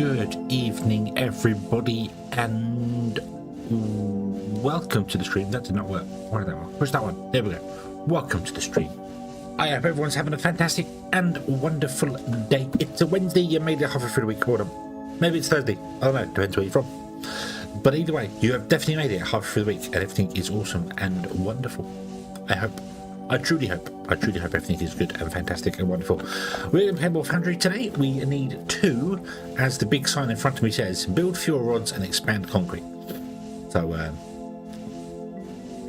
Good evening, everybody, and welcome to the stream. That did not work. Why did that work? Push that one. There we go. Welcome to the stream. I hope everyone's having a fantastic and wonderful day. It's a Wednesday. You made it halfway through the week. Hold on. Maybe it's Thursday. I don't know. Depends where you're from. But either way, you have definitely made it halfway through the week, and everything is awesome and wonderful. I hope. I truly hope everything is good and fantastic and wonderful. We're going to play more Foundry today. We need 2, as the big sign in front of me says, build fuel rods and expand concrete. So,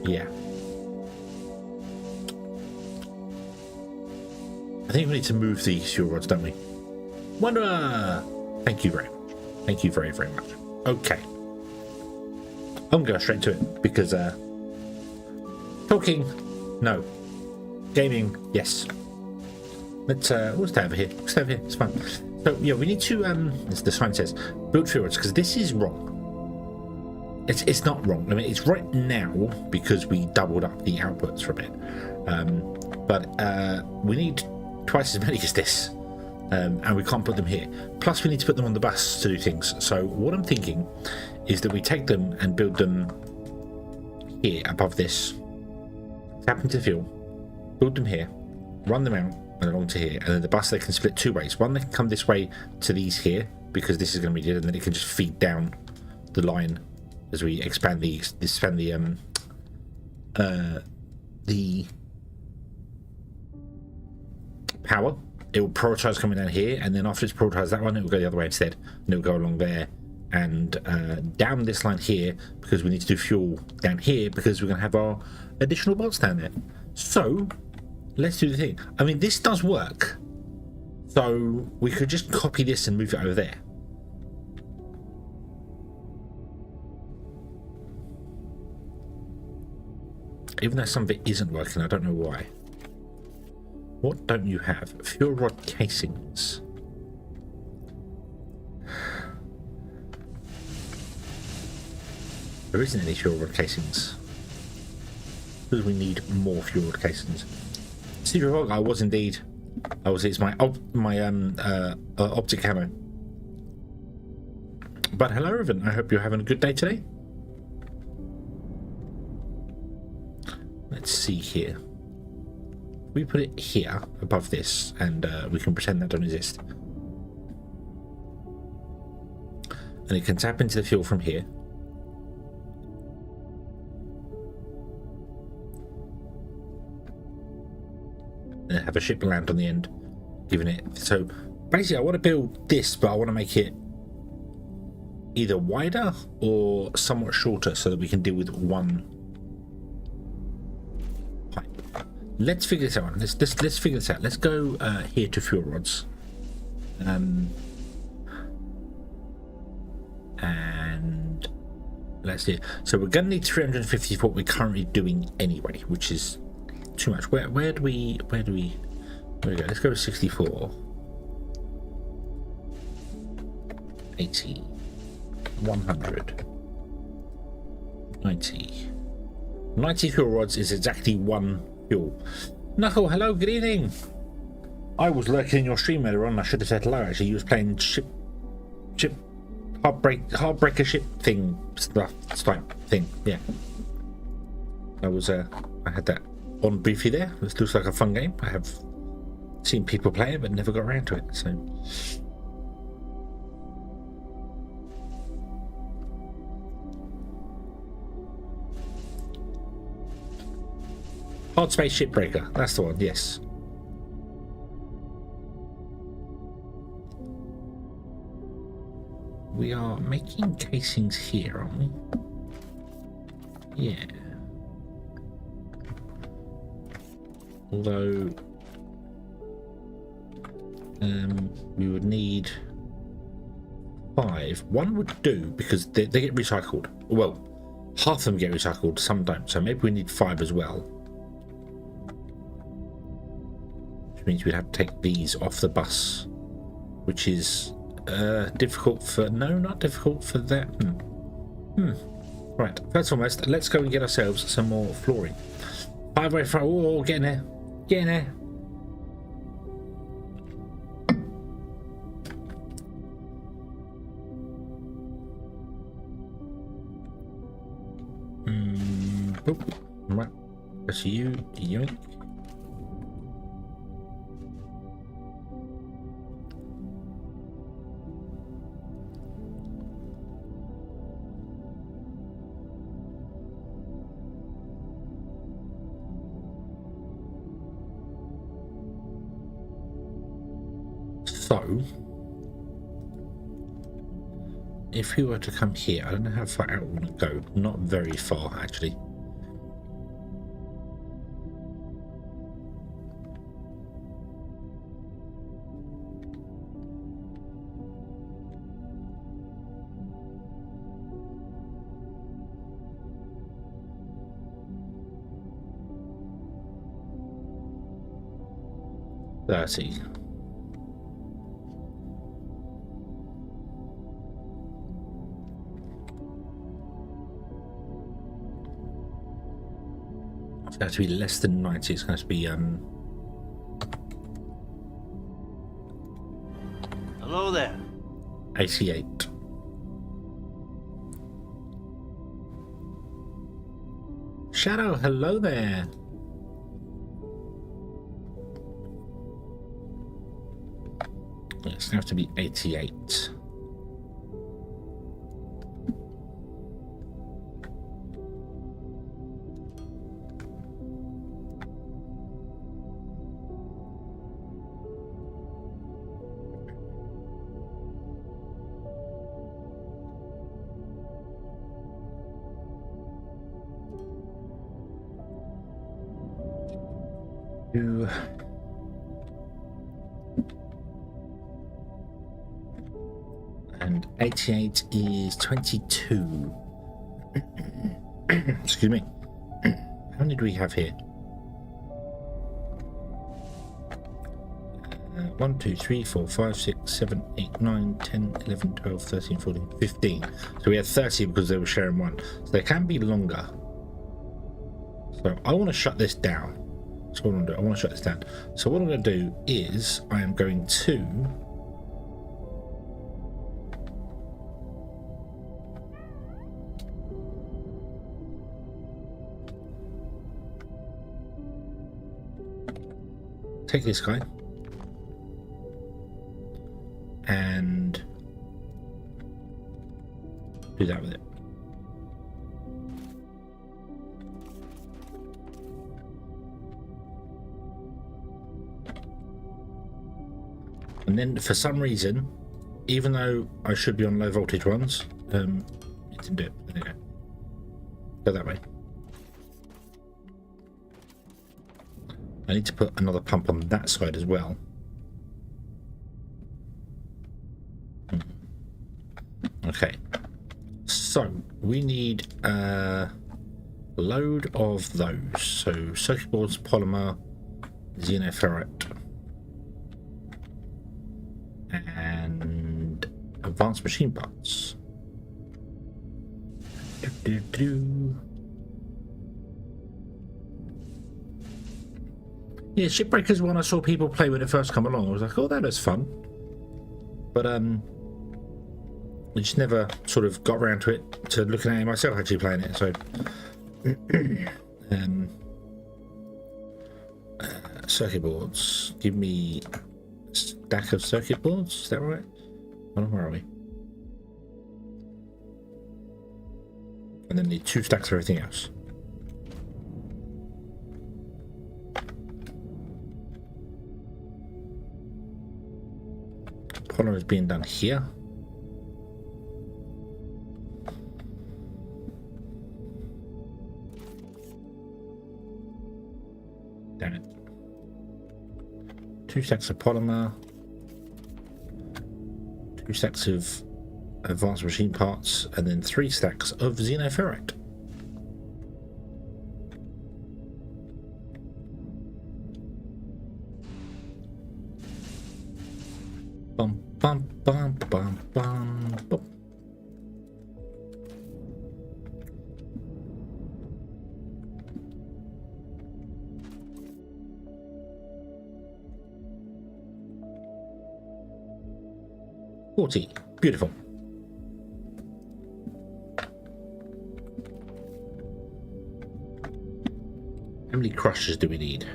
yeah. I think we need to move these fuel rods, don't we? Wanderer! Thank you very much. Thank you very, very much. Okay. I'm going straight to it because, talking, no. Gaming, yes. Let's we'll stay over here. It's fine. So yeah, we need to as the sign says, build fuel rods, because this is wrong. It's not wrong. I mean, it's right now because we doubled up the outputs for a bit. But we need twice as many as this. And we can't put them here. Plus we need to put them on the bus to do things. So what I'm thinking is that we take them and build them here above this. Tap into the fuel. Build them here, run them out and along to here, and then the bus they can split 2 ways. One, they can come this way to these here because this is going to be good, and then it can just feed down the line as we expand the power. It will prioritize coming down here, and then after it's prioritized that one, it will go the other way instead, and it will go along there and down this line here because we need to do fuel down here because we're going to have our additional bots down there. So let's do the thing. I mean, this does work, so we could just copy this and move it over there. Even though some of it isn't working, I don't know why. What don't you have? Fuel rod casings. There isn't any fuel rod casings. Because we need more fuel rod casings. Secret Hog, I was indeed. It's my optic camo. But hello, Riven. I hope you're having a good day today. Let's see here. We put it here above this, and we can pretend that don't exist. And it can tap into the fuel from here. And have a ship land on the end, giving it. So basically, I want to build this, but I want to make it either wider or somewhat shorter so that we can deal with one pipe. Let's figure this out. Let's figure this out. Let's go here to fuel rods, and let's see. So we're going to need 350 for what we're currently doing anyway, which is too much. Where do we go? Let's go to 64, 80, 100, 90 fuel rods is exactly 1 fuel. Knuckle, hello, good evening. I was lurking in your stream earlier on. I should have said hello. Actually, you was playing ship heartbreaker ship thing stuff thing. Yeah, I had that on briefly there. This looks like a fun game. I have seen people play it but never got around to it, so Hard Space Shipbreaker, that's the one. Yes, we are making casings here, aren't we? Yeah. Although we would need 5. 1 would do because they get recycled. Well, half of them get recycled, some don't. So maybe we need 5 as well. Which means we'd have to take these off the bus, which is difficult for... No, not difficult for that. Right, first and foremost, let's go and get ourselves some more flooring. 5-way front. Oh, get in there. Get in there. Right. That's you. Yoink. So, if we were to come here, I don't know how far out we want to go. Not very far, actually. Let's see. It's going to be less than 90. It's going to be Hello there. 88. Shadow, hello there. It's going to have to be 88. And 88 is 22. Excuse me. How many do we have here? 1, 2, 3, 4, 5, 6, 7, 8, 9, 10, 11, 12, 13, 14, 15. So we had 30 because they were sharing one. So they can be longer. So I want to shut this down. So what I'm going to do, I want to shut this down. So what I'm going to do is I am going to take this guy and do that with it. And then for some reason, even though I should be on low voltage ones, it didn't do it. There you go. Go that way. I need to put another pump on that side as well. Okay. So we need a load of those. So circuit boards, polymer, xenoferrite, and advanced machine parts. Yeah, Shipbreaker's one I saw people play when it first come along. I was like, oh, that is fun. But I just never sort of got around to it, to looking at it myself actually playing it. So circuit boards. Give me a stack of circuit boards. Is that right? Hold on, where are we? And then need 2 stacks of everything else. Polymer is being done here. Damn it. 2 stacks of polymer, 2 stacks of advanced machine parts, and then 3 stacks of xenoferrite. Bum bum bum bum bum bum. Beautiful. How many crushers do we need?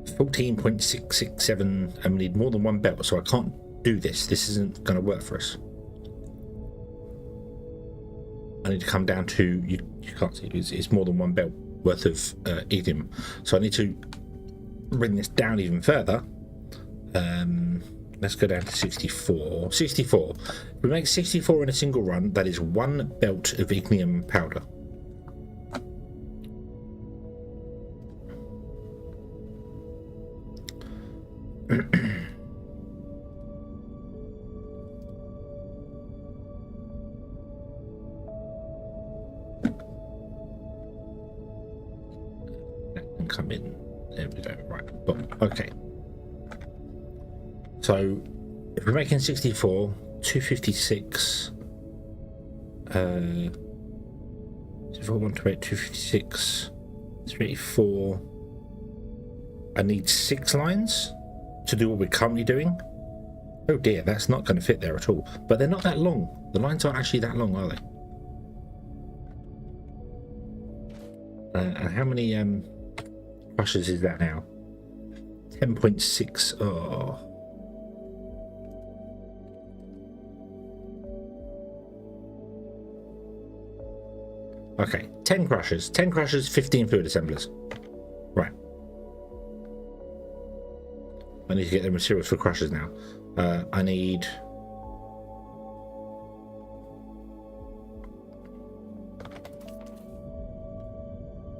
14.667, and we need more than 1 belt, so I can't do this. This isn't going to work for us. I need to come down to, you can't see, it's more than 1 belt worth of iridium. So I need to bring this down even further, let's go down to 64. 64. If we make 64 in a single run, that is 1 belt of ignium powder. Come in. There we go. Right. Boom. Okay. So if we're making 64, 256, 256, 384. I need 6 lines to do what we're currently doing. Oh dear, that's not going to fit there at all. But they're not that long. The lines aren't actually that long, are they? And how many crushes is that now? 10.6. Oh. Okay, 10 crushes. 10 crushes, 15 fluid assemblers. Right. I need to get the materials for crushes now. I need...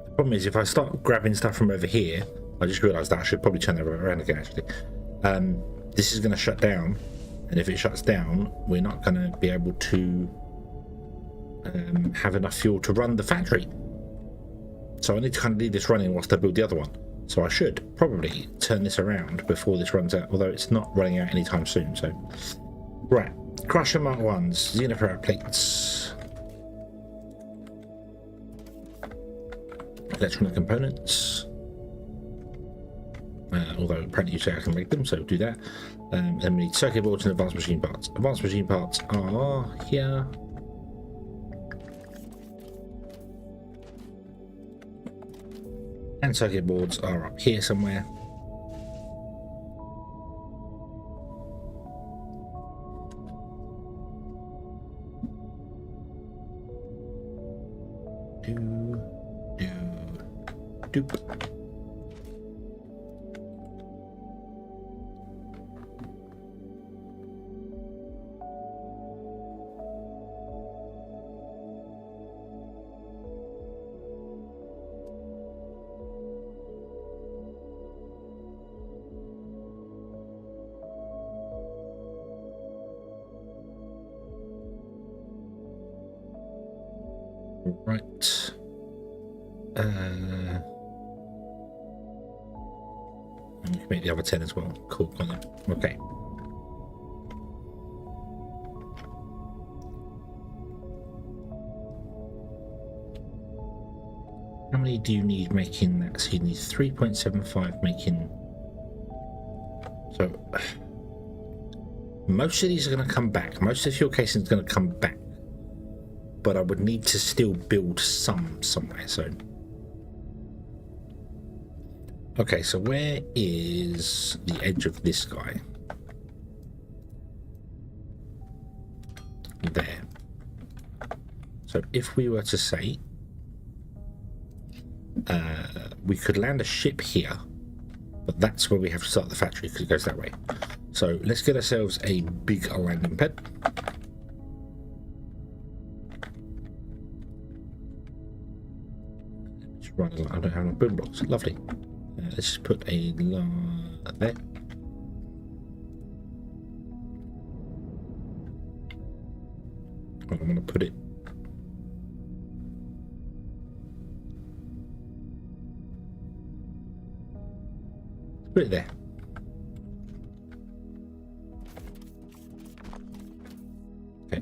The problem is, if I start grabbing stuff from over here, I just realised that I should probably turn that around again, actually. This is going to shut down, and if it shuts down, we're not going to be able to have enough fuel to run the factory. So I need to kind of leave this running whilst I build the other one. So I should probably turn this around before this runs out, although it's not running out anytime soon. So, right, Crusher Mark 1s, Xenoferrite plates, electronic components, although apparently you say I can make them, so do that. Then we need circuit boards and advanced machine parts. Advanced machine parts are here. And circuit boards are up here somewhere. Doop. Right. And you can make the other 10 as well. Cool. Okay. How many do you need making that? So you need 3.75 making. So most of these are going to come back. Most of the fuel casing is going to come back. But I would need to still build some somewhere. So, okay, so where is the edge of this guy? There. So if we were to say we could land a ship here, but that's where we have to start the factory because it goes that way. So let's get ourselves a big landing pad. Right, I don't have enough boom blocks. Lovely. Let's just put a there. I'm going to put it. Put it there. Okay.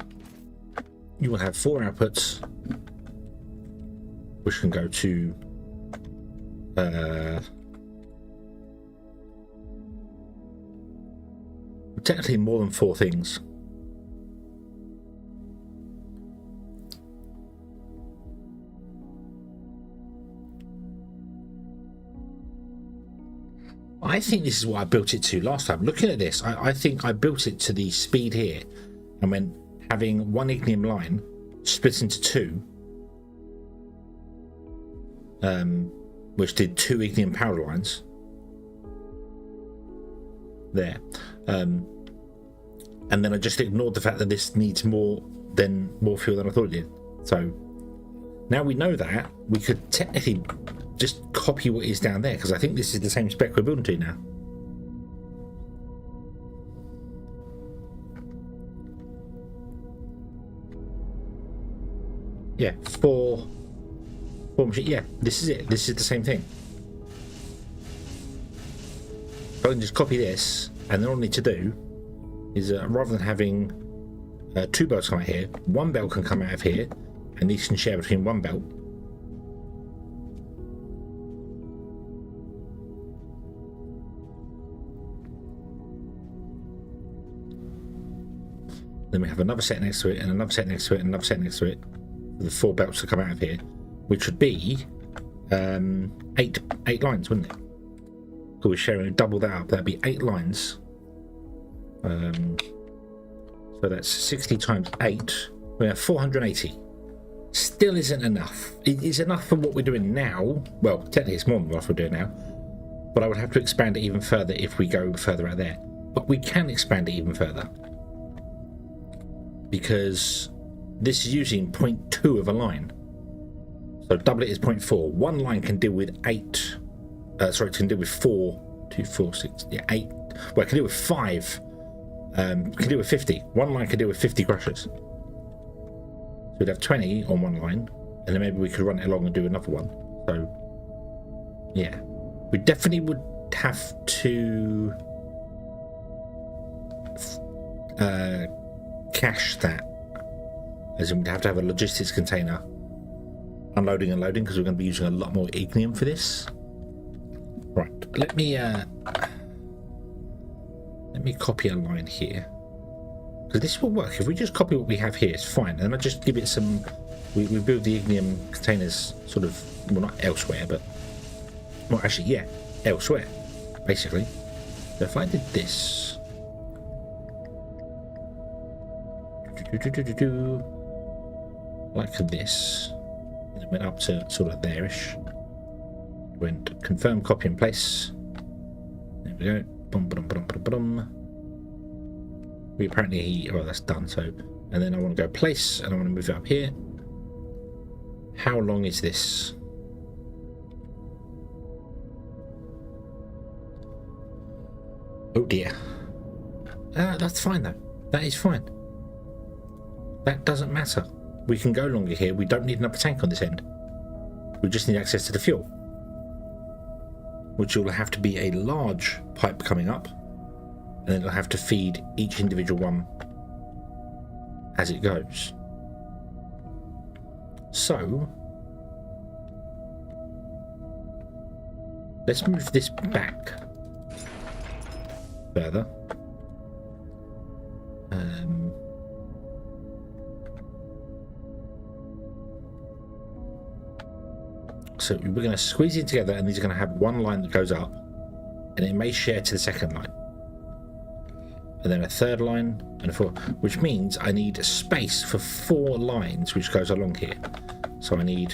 You will have 4 outputs, which can go to technically more than 4 things. I think this is what I built it to last time. Looking at this, I think I built it to the speed here, and when having 1 ignium line split into 2, which did 2 ignium powder lines, there. And then I just ignored the fact that this needs more fuel than I thought it did. So now we know that, we could technically just copy what is down there, because I think this is the same spec we're building to now. Yeah, four machine. Yeah, this is it. This is the same thing. I can just copy this, and then all I need to do is rather than having two belts come out here, one belt can come out of here, and these can share between one belt. Then we have another set next to it, and another set next to it, and another set next to it. The four belts to come out of here, which would be eight lines, wouldn't it? So we're sharing double that up. That'd be 8 lines. So that's 60 times 8. We have 480. Still isn't enough. It is enough for what we're doing now. Well, technically it's more than what we're doing now. But I would have to expand it even further if we go further out there. But we can expand it even further, because this is using 0.2 of a line. So double it is 0.4. One line can deal with 8. Sorry, it can deal with 4, 2, 4, 6, yeah, 8. Well, it can deal with 5. It can deal with 50. One line can deal with 50 crushers. So we'd have 20 on one line, and then maybe we could run it along and do another one. So, yeah. We definitely would have to cache that. As in, we'd have to have a logistics container unloading and loading, because we're going to be using a lot more ignium for this. Right, let me copy a line here, because this will work. If we just copy what we have here, it's fine. And I just give it some. We build the ignium containers sort of, well, not elsewhere, but well, actually, yeah, elsewhere, basically. So if I did this, like this, and it went up to sort of there-ish. Went confirm copy and place. There we go. Bum, bum, bum, bum, bum. We apparently, oh, that's done. So, and then I want to go place, and I want to move it up here. How long is this? Oh dear. That's fine though. That is fine. That doesn't matter. We can go longer here. We don't need another tank on this end. We just need access to the fuel, which will have to be a large pipe coming up, and then it'll have to feed each individual one as it goes. So let's move this back further. So we're going to squeeze it together, and these are going to have one line that goes up, and it may share to the second line, and then a third line, and a fourth, which means I need a space for 4 lines which goes along here. So I need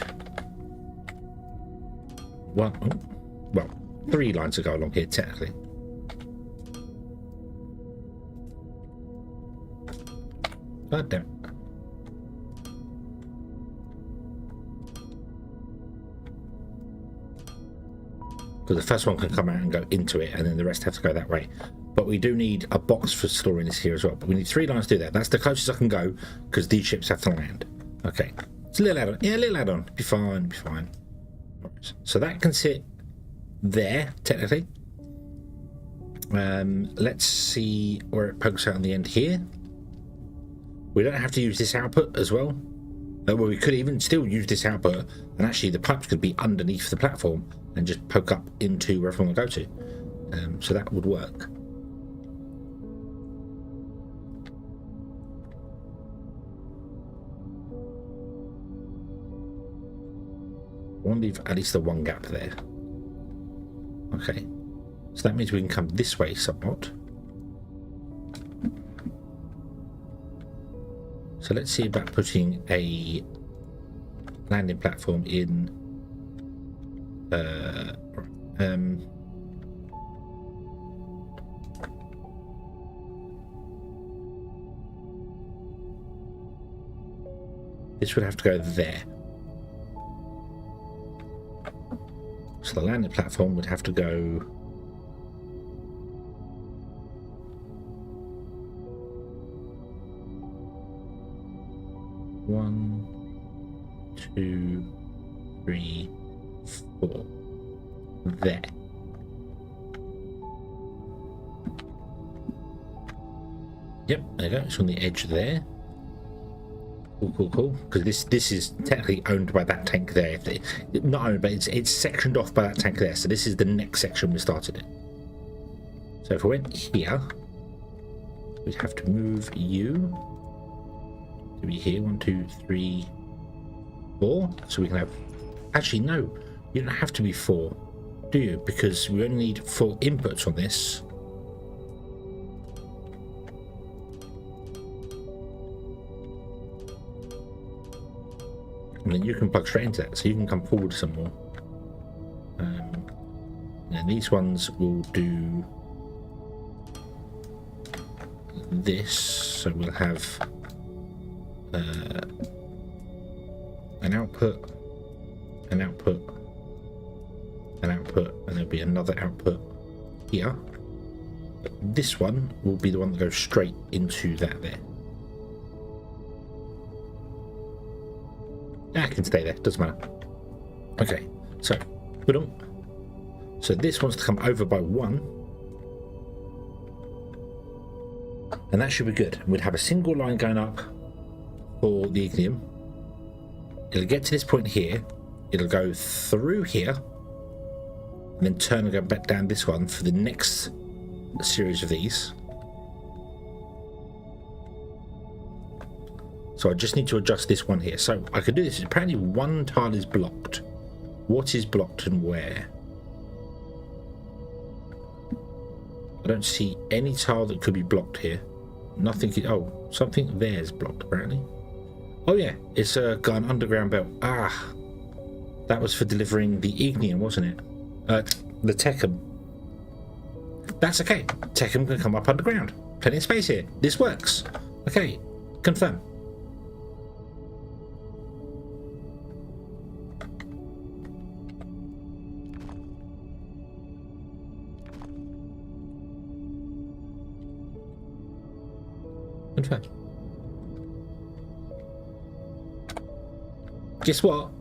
3 lines to go along here technically. God damn it. Because the first one can come out and go into it, and then the rest have to go that way. But we do need a box for storing this here as well. But we need 3 lines to do that. That's the closest I can go, because these ships have to land. Okay. It's a little add-on. Yeah, a little add-on. Be fine, be fine. Right. So that can sit there, technically. Let's see where it pokes out on the end here. We don't have to use this output as well. Well, we could even still use this output, and actually the pipes could be underneath the platform and just poke up into wherever we want to go to. So that would work. I want to leave at least the one gap there. Okay. So that means we can come this way somewhat. So let's see about putting a landing platform in. This would have to go there. So the landing platform would have to go... One, two, three, four. There. Yep, there you go. It's on the edge there. Cool. Because this is technically owned by that tank there. Not owned, but it's sectioned off by that tank there. So this is the next section we started in. So if we went here, we'd have to move you to be here. 1, 2, 3, 4. So we can have... Actually, no. You don't have to be 4, do you? Because we only need 4 inputs on this. And then you can plug straight into that, so you can come forward some more. And these ones will do this, so we'll have an output, an output, an output, and there'll be another output here. But this one will be the one that goes straight into that there. I can stay there, doesn't matter. Okay, so this wants to come over by 1, and that should be good. We'd have a single line going up for the ignium. It'll get to this point here, it'll go through here, and then turn and go back down this one for the next series of these. So I just need to adjust this one here. So I could do this. Apparently one tile is blocked. What is blocked and where? I don't see any tile that could be blocked here. Nothing. Oh, something there is blocked apparently. Oh yeah, it's got an underground belt. Ah, that was for delivering the ignium, wasn't it? The Techum. That's okay. Techum can come up underground. Plenty of space here. This works. Okay, confirm. Confirm. Guess what?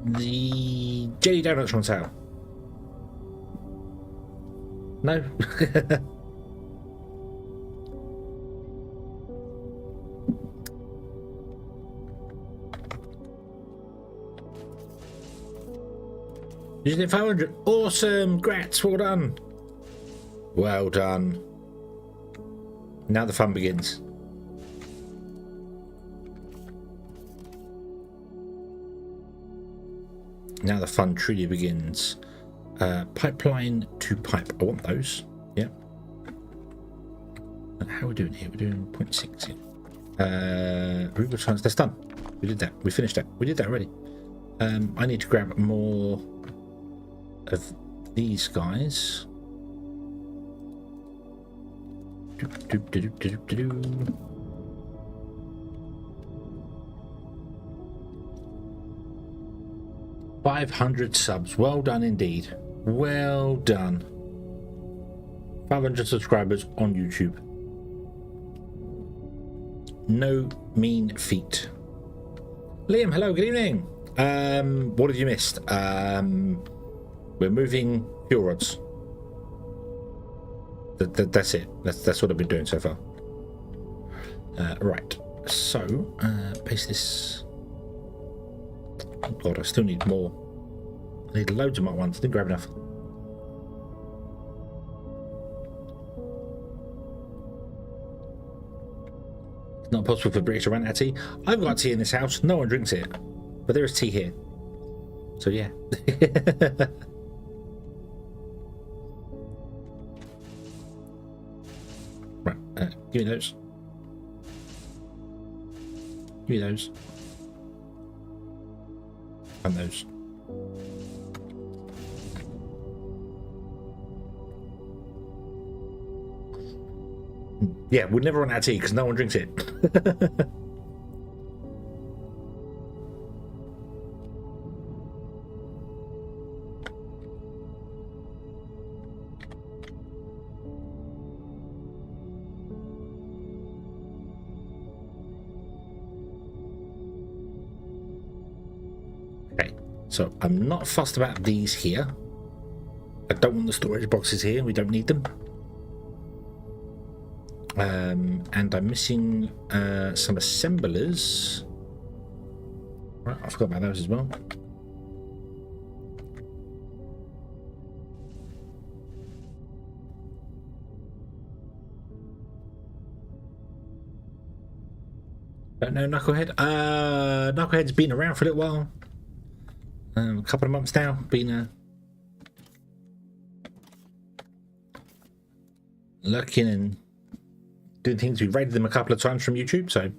The jelly donuts are on sale. No. You did 500. Awesome. Grats. Well done. Well done. Now the fun begins. Now the fun truly begins. Pipeline to pipe. I want those. Yep. And how are we doing here? We're doing 0.6 here. Aruba chance. That's done. We did that. We finished that. We did that already. I need to grab more of these guys. 500 subs. Well done indeed. Well done. 500 subscribers on YouTube. No mean feat. Liam, hello, good evening. What have you missed? We're moving fuel rods. That's it. That's what I've been doing so far. Right. So, paste this. Oh God, I still need more. I need loads of my ones. Didn't grab enough. It's not possible for British to run out of tea. I've got tea in this house. No one drinks it, but there is tea here. So yeah. Right, give me those. Give me those. And those. Yeah, we'll never run out of tea because no one drinks it. So I'm not fussed about these here. I don't want the storage boxes here. We don't need them. And I'm missing some assemblers. Right, I forgot about those as well. Don't know Knucklehead. Knucklehead's been around for a little while. A couple of months now. Been lurking and doing things. We raided them a couple of times from YouTube, so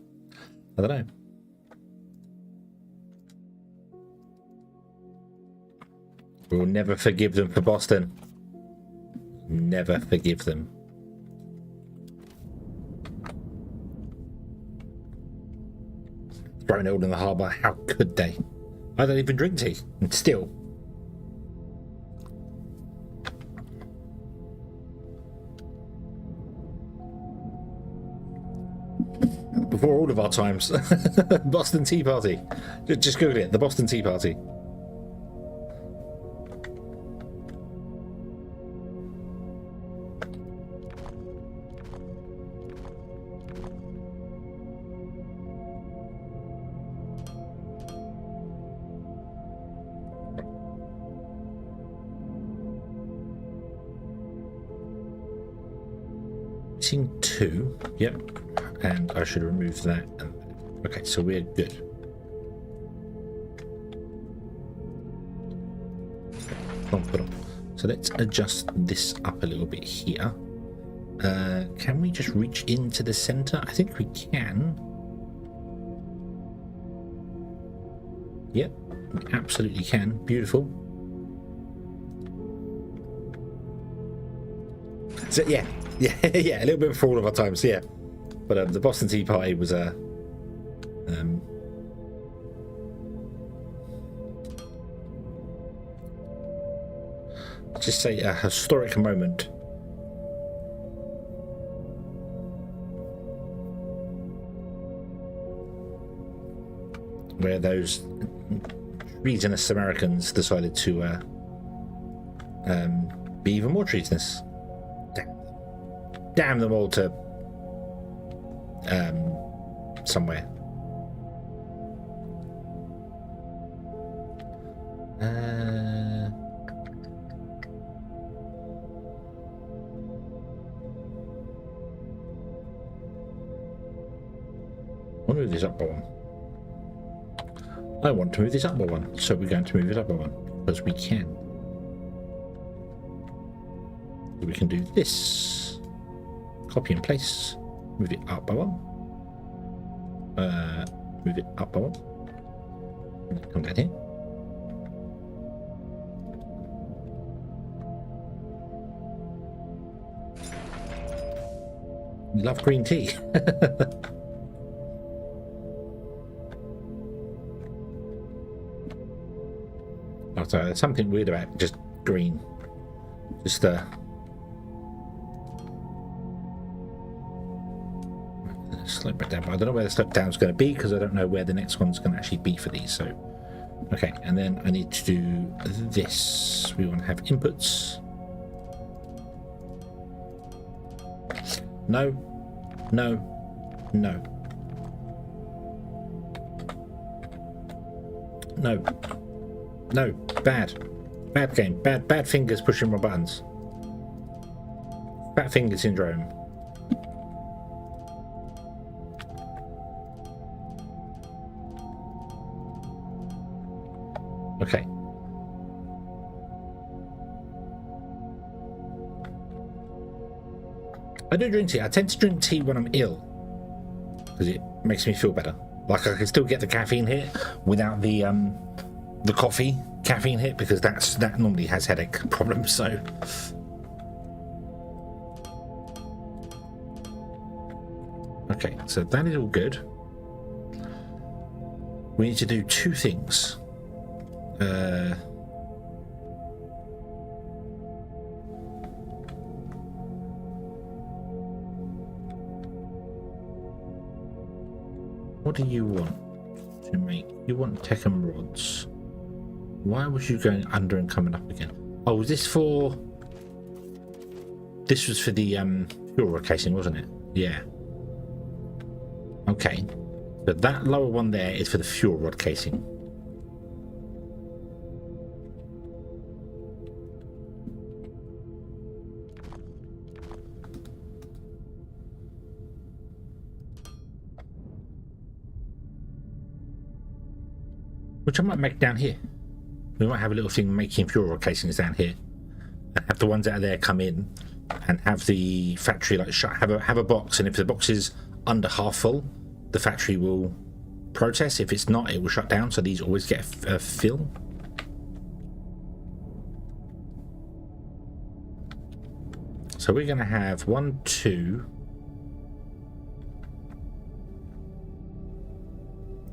I don't know. We'll never forgive them for Boston. Never forgive them. Throwing it all in the harbour. How could they? I don't even drink tea, and still. Before all of our times. Boston Tea Party. Just Google it. The Boston Tea Party. Missing 2. Yep. And I should remove that. Okay, so we're good. So let's adjust this up a little bit here. Can we just reach into the center? I think we can. Yep, we absolutely can. Beautiful. So yeah, yeah, a little bit before all of our times, yeah. But the Boston Tea Party was a just say a historic moment. Where those treasonous Americans decided to be even more treasonous. Damn them all to somewhere. I want to move this up by 1. I want to move this up by 1, so we're going to move it up by 1 because we can. We can do this. Copy and place. Move it up by 1. Move it up by 1. Come down here. We love green tea. Oh, sorry, there's something weird about just green. Just slope it down, but I don't know where the slope down is going to be because I don't know where the next one's going to actually be for these. So, okay, and then I need to do this. We want to have inputs. No, no, no, no, no. Bad game. Bad fingers pushing my buttons. Fat finger syndrome. Okay. I do drink tea. I tend to drink tea when I'm ill because it makes me feel better. Like I can still get the caffeine hit without the coffee caffeine hit because that normally has headache problems. So okay, so that is all good. We need to do 2 things. What do you want to make? You want Tekken rods. Why was you going under and coming up again? Oh, was this for... This was for the fuel rod casing, wasn't it? Yeah. Okay. But that lower one there is for the fuel rod casing. Which I might make down here. We might have a little thing making fuel rod casings down here, and have the ones that are there come in, and have the factory like shut. Have a box, and if the box is under half full, the factory will protest. If it's not, it will shut down. So these always get a fill. So we're going to have 1, 2.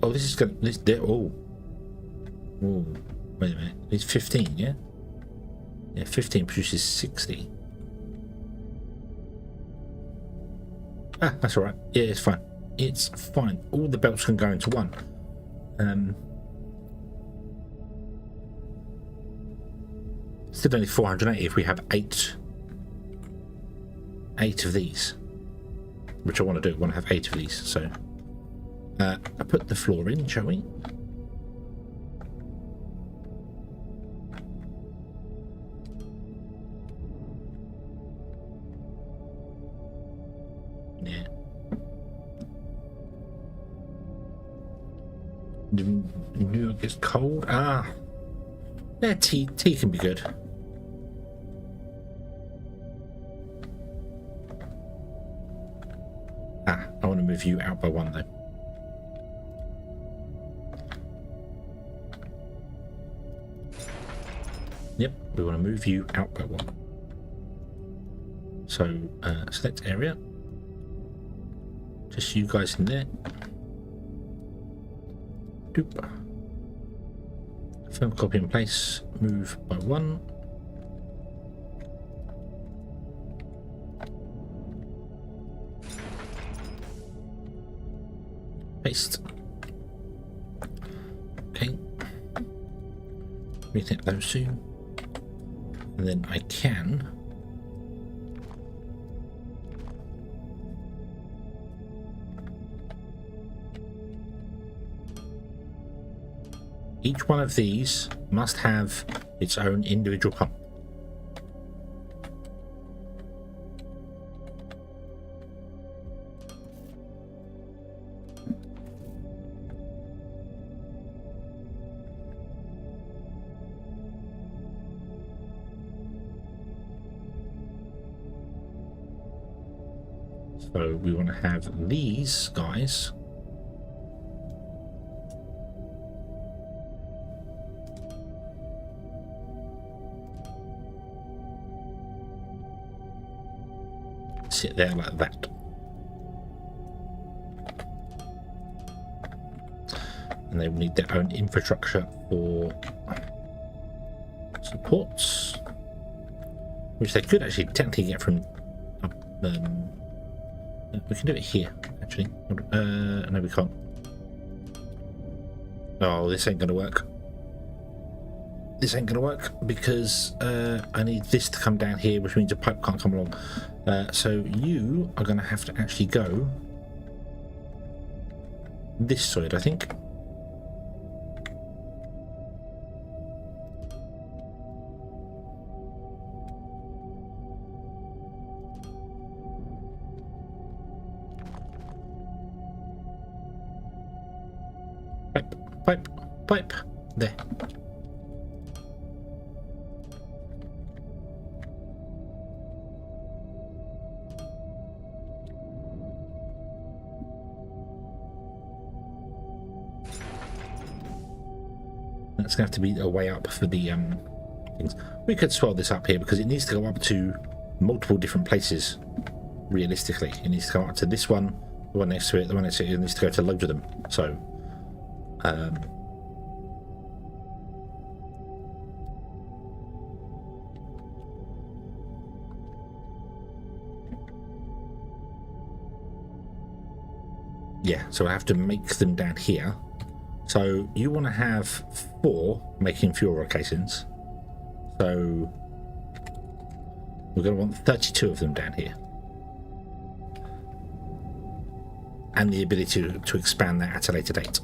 Oh, this is going. This there. Oh. Oh, wait a minute. It's 15, yeah? Yeah, 15 produces 60. Ah, that's alright. Yeah, it's fine. It's fine. All the belts can go into one. Still only 480 if we have 8 of these. Which I want to do. I want to have 8 of these, so... I put the floor in, shall we? Yeah. New York is cold. Ah. Yeah, tea can be good. Ah, I want to move you out by 1 though. Yep, we want to move you out by 1. So, select area. Just you guys in there. Doop. Film copy in place. Move by 1. Paste. Okay. Rethink those 2. And then I can each one of these must have its own individual pump. So we want to have these guys sit there like that. And they will need their own infrastructure for supports, which they could actually technically get from we can do it here actually. No, we can't. Oh, this ain't gonna work. This ain't gonna work because I need this to come down here, which means a pipe can't come along. So you are gonna have to actually go this side, I think. Pipe. There. That's going to have to be a way up for the things. We could swell this up here because it needs to go up to multiple different places. Realistically, it needs to go up to this one, the one next to it, the one next to it. It needs to go to loads of them. So, yeah. So I have to make them down here So you want to have 4 making fuel casings. So we're going to want 32 of them down here. And the ability to expand that at a later date.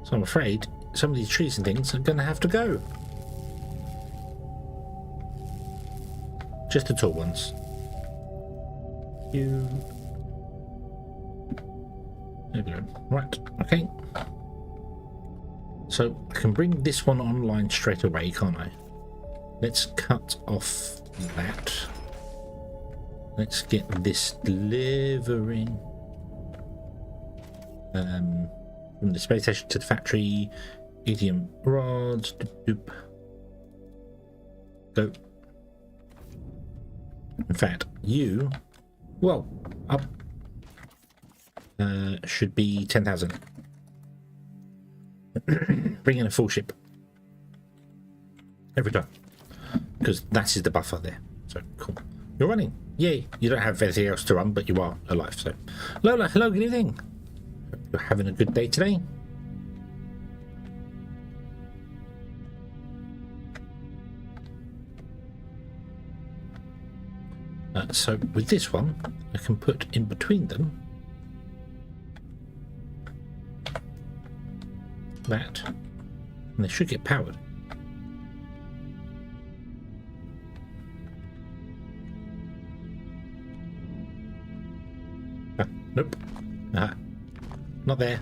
So I'm afraid some of these trees and things are going to have to go. Just the tall ones. You. There we go. Right. Okay. So I can bring this one online straight away, can't I? Let's cut off that. Let's get this delivering. From the space station to the factory, EDM rods, doop, doop. Go. In fact, you, well, up, should be 10,000. Bring in a full ship every time, because that is the buffer there. So cool. You're running. Yay. You don't have anything else to run, but you are alive. So Lola, hello, good evening. You're having a good day today. So with this one, I can put in between them that, and they should get powered. Ah, nope. Not there.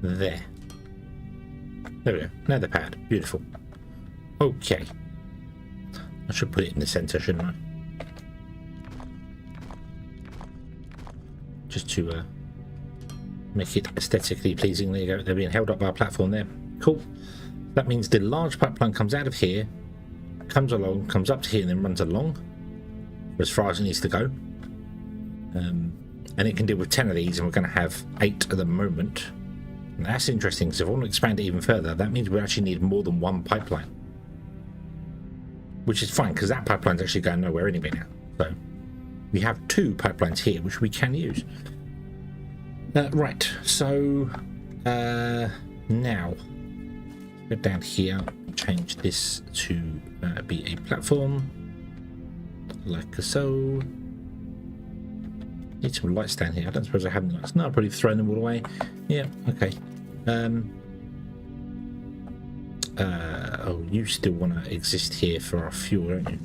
There. There we go. Now they're powered. Beautiful. Okay. I should put it in the center, shouldn't I? Just to make it aesthetically pleasing. There you go. They're being held up by a platform there. Cool. That means the large pipeline comes out of here, comes along, comes up to here, and then runs along for as far as it needs to go. And it can deal with 10 of these, and we're going to have 8 at the moment. And that's interesting, because if I want to expand it even further, that means we actually need more than one pipeline. Which is fine, because that pipeline's actually going nowhere anyway now. So we have 2 pipelines here, which we can use. Right, so now go down here, change this to be a platform, like so. Need some lights down here. I don't suppose I have any lights. No, I've probably thrown them all away. Yeah, okay. Oh, you still want to exist here for our fuel, don't you?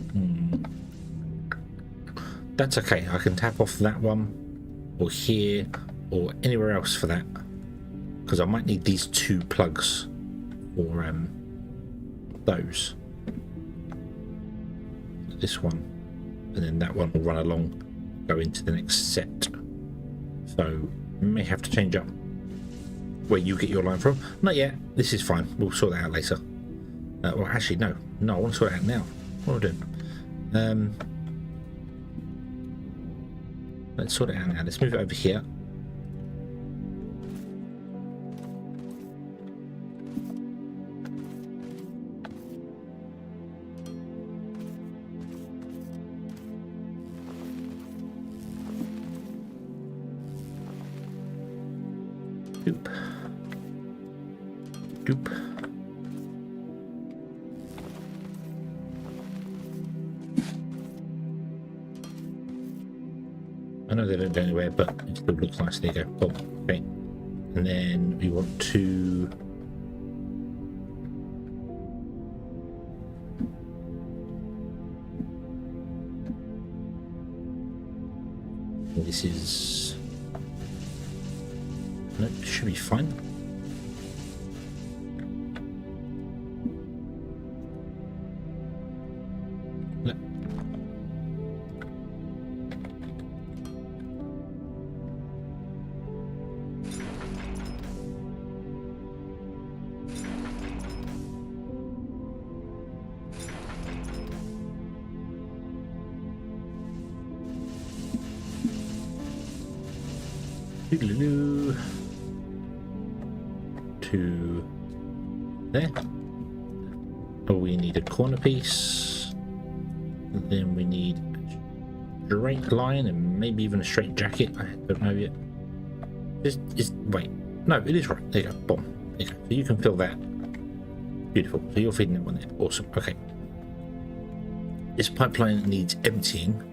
That's okay. I can tap off that one, or here, or anywhere else for that, because I might need these 2 plugs for those. This one, and then that one will run along, go into the next set. So we may have to change up where you get your line from. Not yet. This is fine. We'll sort that out later. Well, actually, no. I want to sort it out now. What are we doing? Let's sort it out now. Let's move it over here. Doop. Doop. I know they don't go anywhere, but it still looks nice. There you go. Oh, okay. And then we want to this is no, it should be fine. Doodaloo. To there. Oh, we need a corner piece. Then we need a straight line and maybe even a straight jacket. I don't know yet. Wait. No, it is right. There you go. Boom. There you go. So you can fill that. Beautiful. So you're feeding that one there. Awesome. Okay. This pipeline needs emptying.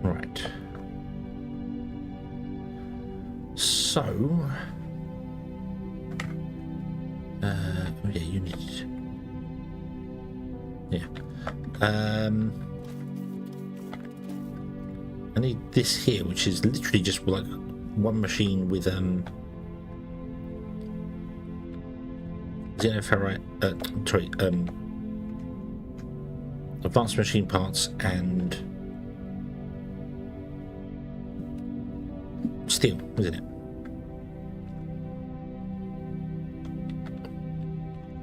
Right. So, oh yeah, you need. Yeah. I need this here, which is literally just like one machine with xenoferrite, sorry, advanced machine parts and steel, isn't it?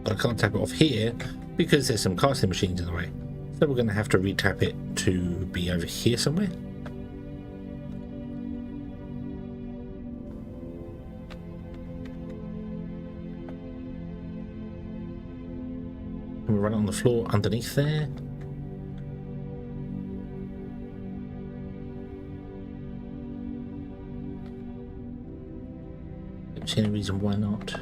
But I can't tap it off here because there's some casting machines in the way. So we're going to have to retap it to be over here somewhere. And we run it on the floor underneath there. Don't see any reason why not.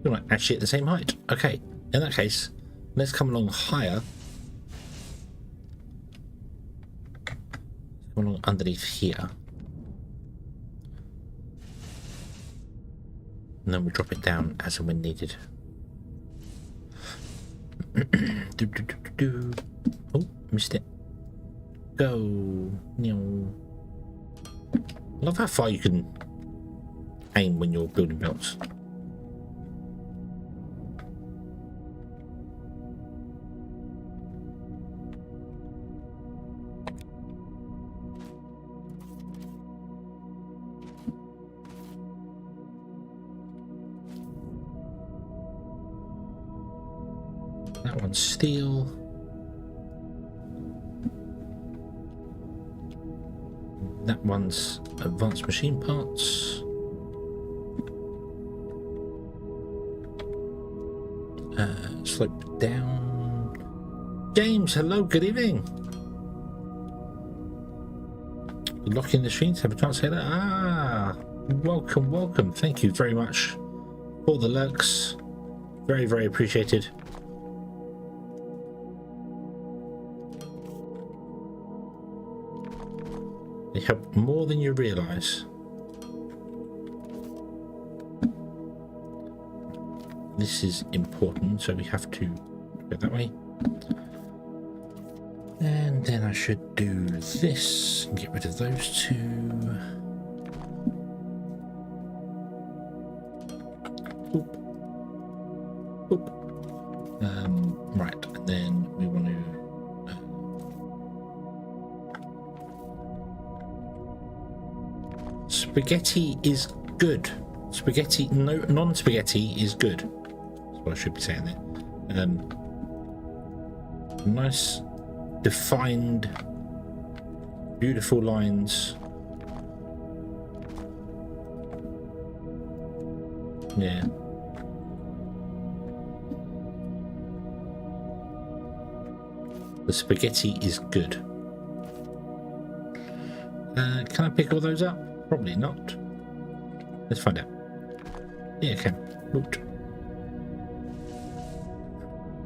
We're not actually at the same height. Okay, in that case, let's come along higher. Come along underneath here. And then we drop it down as and when needed. Oh, missed it. Go. No. I love how far you can aim when you're building belts. That one's steel. That one's advanced machine parts. Slope down. James, hello, good evening. Locking the streets, have a chance to say that? Ah, welcome, welcome. Thank you very much for the lurks. Very, very appreciated. They help more than you realise. This is important, so we have to go that way. And then I should do this and get rid of those two. Oop. Oop. Right, and then we want to... Spaghetti is good. Spaghetti, no, non-spaghetti is good. That's what I should be saying there. Nice, defined, beautiful lines. Yeah. The spaghetti is good. Can I pick all those up? Probably not. Let's find out. Yeah, I can. Looked.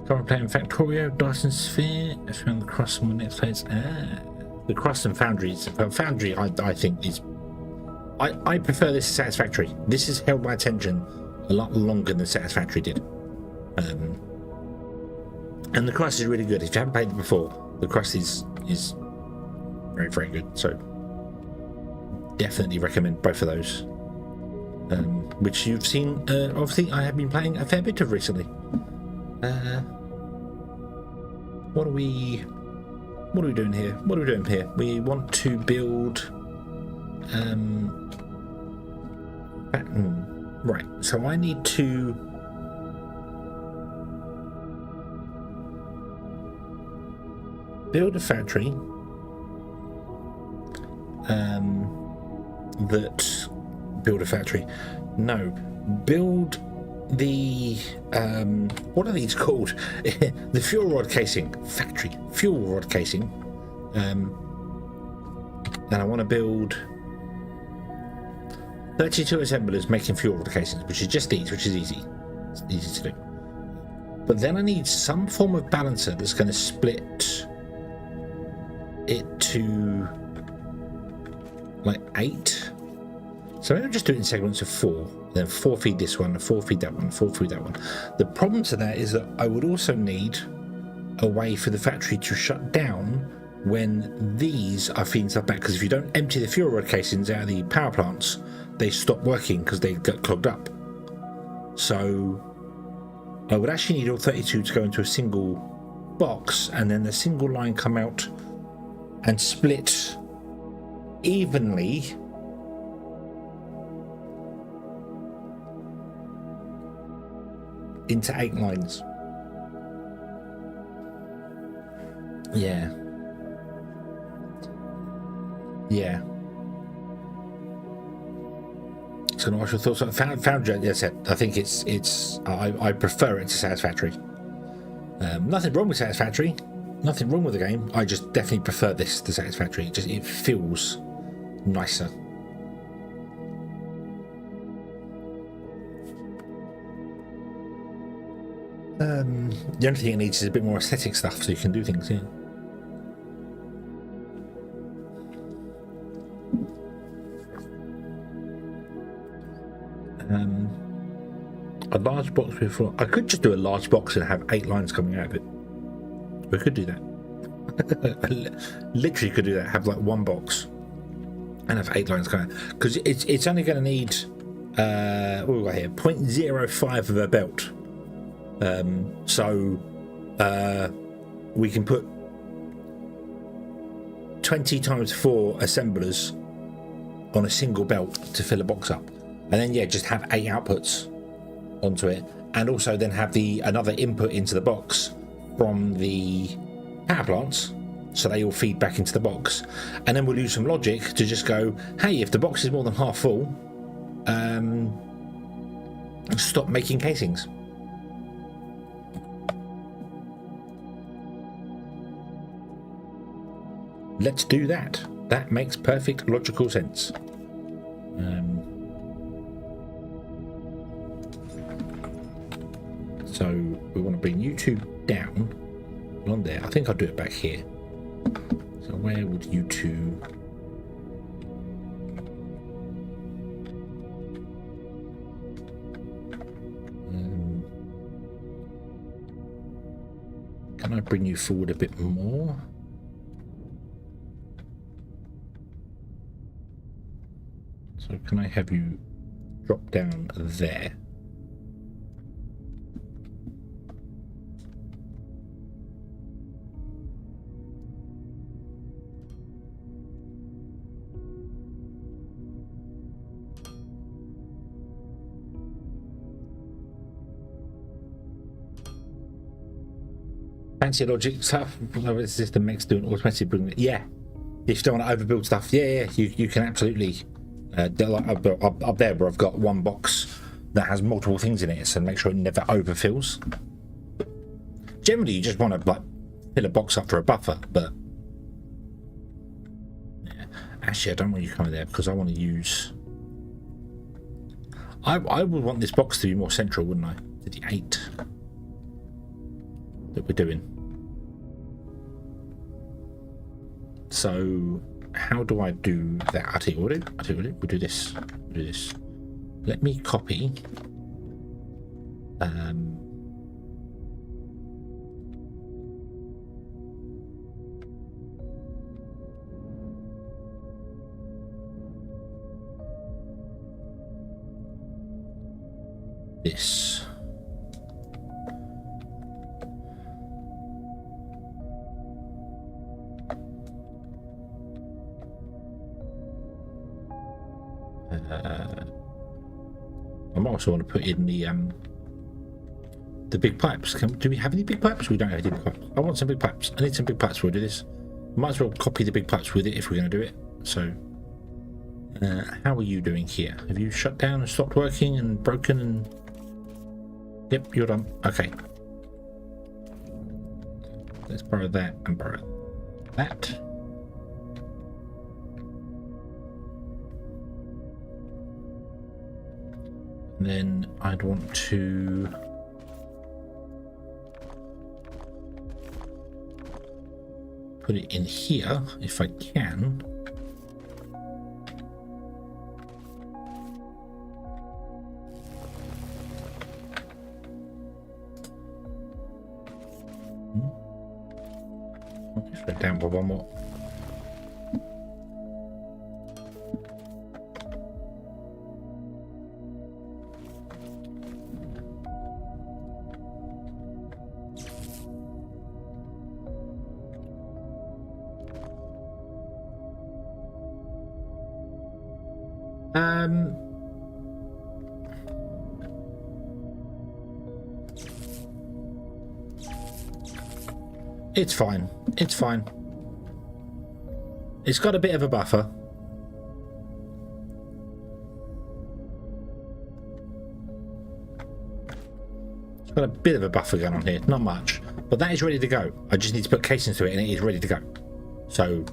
Current playing Factorio, Dyson Sphere. I found the cross on the next place. Ah, the cross and Foundries. Well, Foundry, I think is. I prefer this to Satisfactory. This has held my attention a lot longer than Satisfactory did. And the cross is really good. If you haven't played it before, the cross is very, very good. So definitely recommend both of those. Which you've seen. Obviously, I have been playing a fair bit of recently. What are we doing here? What are we doing here? We want to build Right, so I need to build a factory build the what are these called? The fuel rod casing factory, fuel rod casing, and I want to build 32 assemblers making fuel rod casings, which is just these, which is easy. It's easy to do. But then I need some form of balancer that's going to split it to like 8. So maybe I'll just do it in segments of 4. Then 4 feed this one, 4 feed that one, 4 feed that one. The problem to that is that I would also need a way for the factory to shut down when these are feeding stuff back. Because if you don't empty the fuel rod casings out of the power plants, they stop working because they get clogged up. So I would actually need all 32 to go into a single box, and then the single line come out and split evenly into 8 lines. Yeah. So what's your thoughts on Foundry? Yes, I think I prefer it to Satisfactory. Nothing wrong with Satisfactory, nothing wrong with the game. I just definitely prefer this to Satisfactory. It feels nicer. The only thing it needs is a bit more aesthetic stuff so you can do things, yeah. A large box before. I could just do a large box and have 8 lines coming out of it. We could do that. Literally could do that. Have like one box and have 8 lines coming out. Because it's only going to need what have we got here? 0.05 of a belt. So we can put 20 times 4 assemblers on a single belt to fill a box up, and then just have 8 outputs onto it, and also then have another input into the box from the power plants, so they all feed back into the box, and then we'll use some logic to just go, hey, if the box is more than half full, stop making casings. Let's do that. That makes perfect logical sense. So we want to bring YouTube down on there. I think I'll do it back here. So where would YouTube? Can I bring you forward a bit more? So can I have you drop down there? Fancy logic stuff. The system makes doing automatically bring it. Yeah, if you don't want to overbuild stuff, you can absolutely. Up there where I've got one box that has multiple things in it, so make sure it never overfills. Generally, you just want to like fill a box up for a buffer, but actually, I don't want you coming there because I want to use. I would want this box to be more central, wouldn't I? To the 8 that we're doing. So how do I do that? I'll tell you what we'll do this. Let me copy this. might also want to put in the big pipes. Do we have any big pipes? We don't have any big pipes. I want some big pipes. I need some big pipes. We'll do this. Might as well copy the big pipes with it if we're going to do it. So, how are you doing here? Have you shut down and stopped working and broken and... Yep, you're done. Okay. Let's borrow that and borrow that. And then I'd want to... put it in here if I can. Let's go down by one more. It's fine. It's fine. It's got a bit of a buffer. It's got a bit of a buffer going on here. Not much. But that is ready to go. I just need to put casings to it and it is ready to go. So,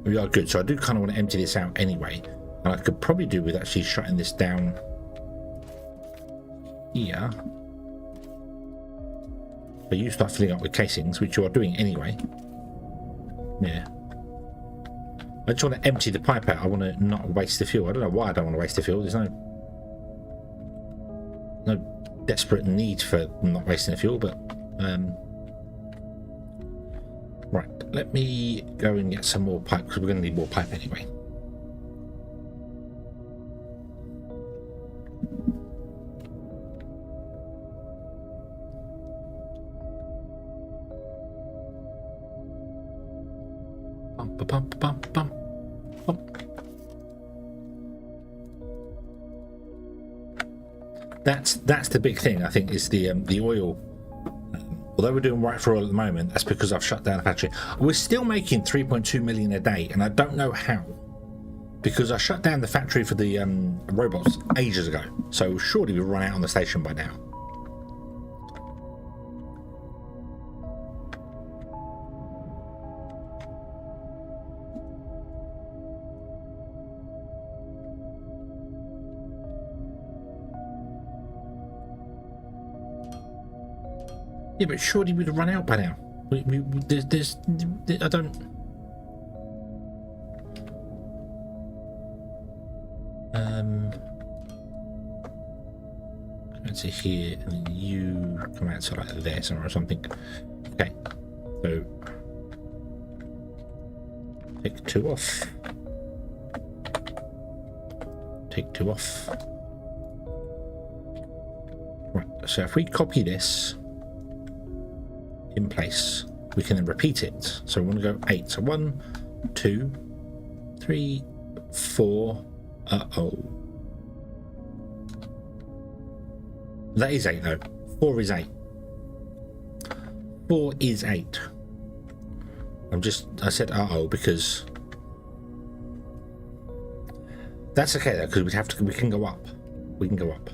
we are good. So I do kind of want to empty this out anyway. And I could probably do with actually shutting this down here. So you start filling up with casings, which you are doing anyway. Yeah. I just want to empty the pipe out. I want to not waste the fuel. I don't know why I don't want to waste the fuel. There's no desperate need for not wasting the fuel, but right. Let me go and get some more pipe because we're going to need more pipe anyway. That's the big thing, I think, is the oil. Although we're doing right for oil at the moment, that's because I've shut down the factory. We're still making 3.2 million a day, and I don't know how, because I shut down the factory for the robots ages ago. So surely we've run out on the station by now. Yeah, but surely we'd have run out by now. There's I don't... Let's see here, and then you come out to like there somewhere or something. Okay, so take 2 off. Take 2 off. Right, so if we copy this in place, we can then repeat it. So we want to go 8. So 1, 2, 3, 4. That is 8 though. 4 is 8. 4 is 8. I said because that's okay though, because we can go up. We can go up.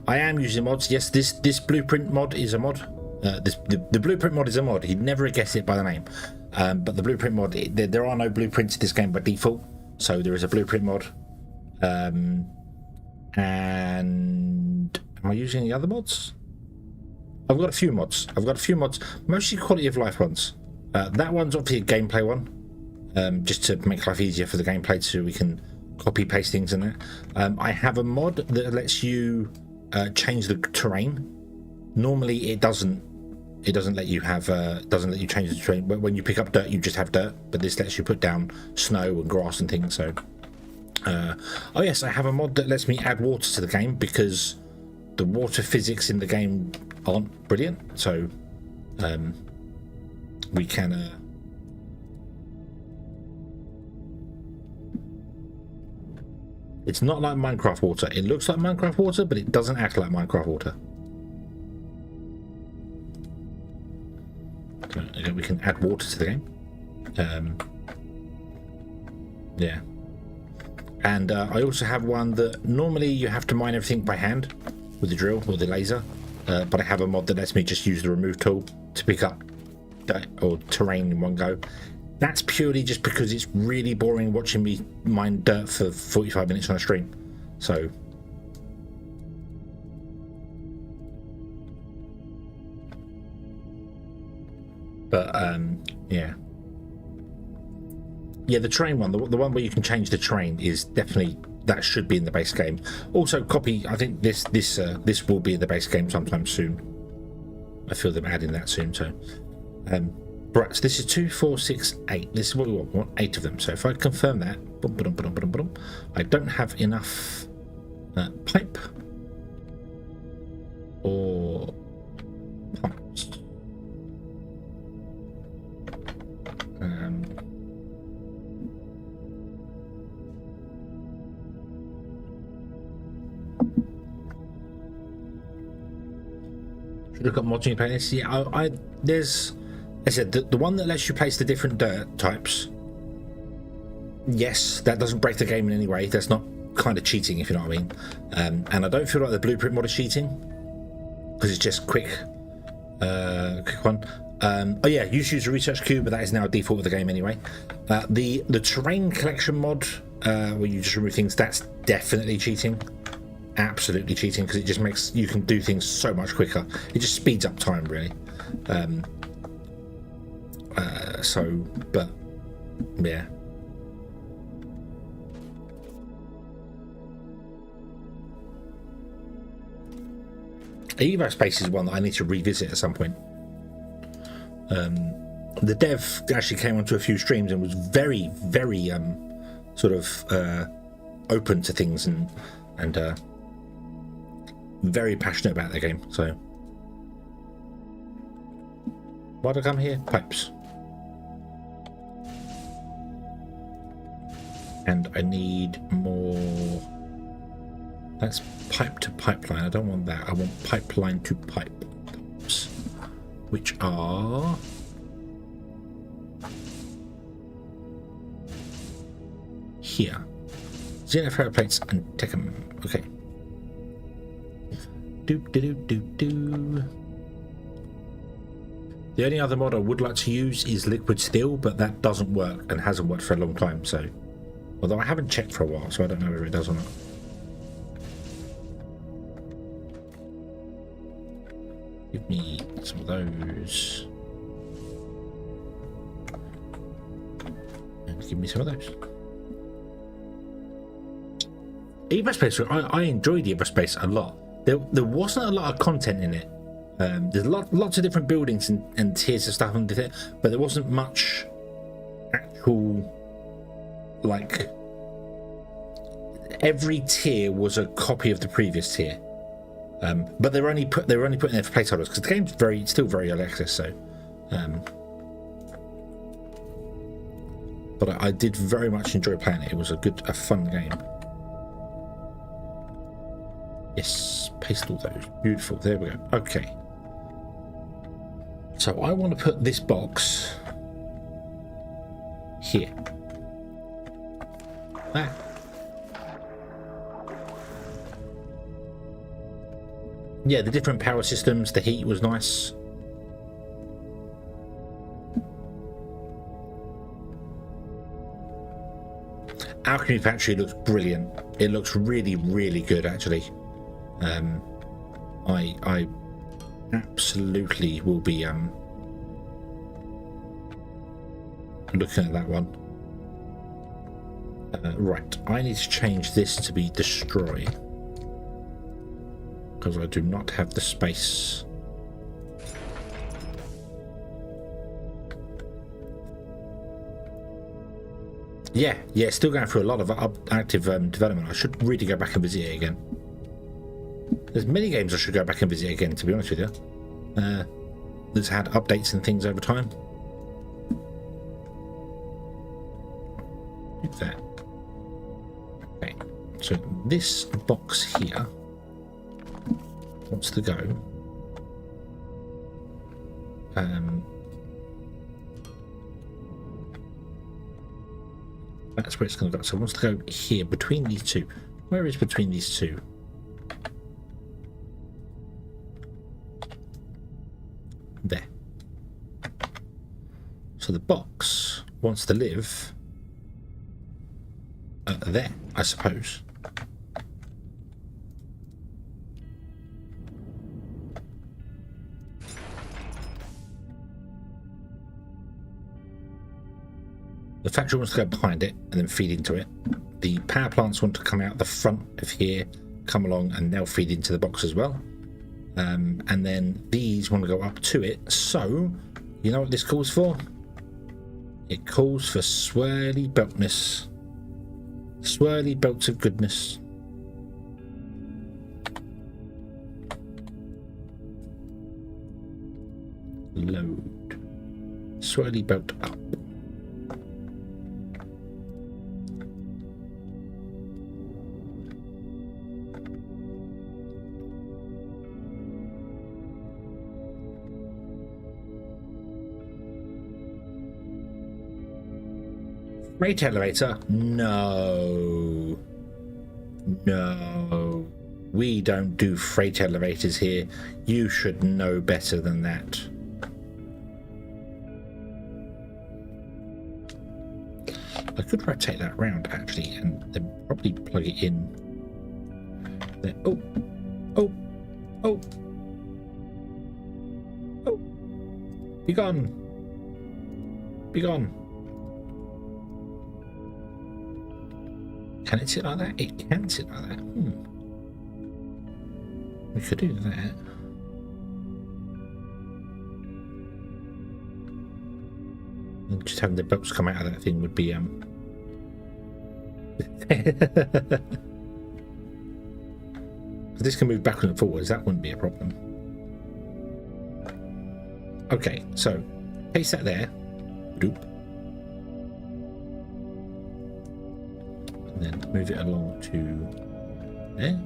I am using mods. Yes, this blueprint mod is a mod. The blueprint mod is a mod. You'd never guess it by the name. But the blueprint mod, there are no blueprints in this game by default. So there is a blueprint mod. And am I using any other mods? I've got a few mods. Mostly quality of life ones. That one's obviously a gameplay one. Just to make life easier for the gameplay, so we can copy paste things in there. I have a mod that lets you change the terrain. Normally it doesn't let you have change the terrain. But when you pick up dirt, you just have dirt, but this lets you put down snow and grass and things. So oh yes, I have a mod that lets me add water to the game, because the water physics in the game aren't brilliant. So we can It's not like Minecraft water. It looks like Minecraft water, but it doesn't act like Minecraft water. So, we can add water to the game. Yeah. And I also have one that normally you have to mine everything by hand with the drill or the laser, but I have a mod that lets me just use the remove tool to pick up dirt or terrain in one go. That's purely just because it's really boring watching me mine dirt for 45 minutes on a stream. So but yeah, the terrain one, the one where you can change the terrain, is definitely, that should be in the base game. Also, copy. I think this will be in the base game sometime soon. I feel them adding that soon. So, right. So this is 2, 4, 6, 8. This is what we want. We want 8 of them. So if I confirm that, I don't have enough pipe or pumps. Look at mods you play. Yeah, there's, I said, the one that lets you place the different dirt types. Yes, that doesn't break the game in any way. That's not kind of cheating, if you know what I mean. And I don't feel like the blueprint mod is cheating, because it's just quick one. Oh yeah, you use a research cube, but that is now a default of the game anyway. The terrain collection mod, where you just remove things, that's definitely cheating. Absolutely cheating, because it just makes you can do things so much quicker. It just speeds up time, really. But yeah. Evo Space is one that I need to revisit at some point. The dev actually came onto a few streams and was very, very sort of open to things and very passionate about the game. So why'd I come here? Pipes. And I need more. That's pipe to pipeline. I don't want that. I want pipeline to pipe, which are here. Xenoferro plates and take them. Okay. The only other mod I would like to use is liquid steel, but that doesn't work and hasn't worked for a long time. So, although I haven't checked for a while, so I don't know whether it does or not. Give me some of those, and give me some of those. Everspace, I enjoyed Everspace a lot. There wasn't a lot of content in it. There's lots of different buildings and tiers of stuff under it, but there wasn't much actual, like, every tier was a copy of the previous tier. But they were only putting there for placeholders, because the game's still very early access. So, but I did very much enjoy playing it. It was a fun game. Yes, paste all those. Beautiful. There we go. Okay. So I want to put this box here. That. Yeah, the different power systems, the heat was nice. Alchemy Factory looks brilliant. It looks really, really good, actually. I absolutely will be looking at that one. Right, I need to change this to be destroy, because I do not have the space. Yeah, still going through a lot of active development. I should really go back and visit it again. There's many games I should go back and visit again, to be honest with you. There's had updates and things over time. Like that. Okay, so this box here wants to go. That's where it's going to go. So it wants to go here between these two. Where is between these two? There. So the box wants to live there, I suppose. The factory wants to go behind it and then feed into it. The power plants want to come out the front of here, come along, and they'll feed into the box as well. And then these want to go up to it. So, you know what this calls for? It calls for swirly beltness. Swirly belts of goodness. Load. Swirly belt up. Freight elevator? No. No. We don't do freight elevators here. You should know better than that. I could rotate that around actually and then probably plug it in there. Oh. Oh. Oh. Oh. Be gone. Be gone. Can it sit like that? It can sit like that. We could do that. And just having the bolts come out of that thing would be If this can move backwards and forwards, that wouldn't be a problem. Okay, so paste that there. Doop. And then move it along to there,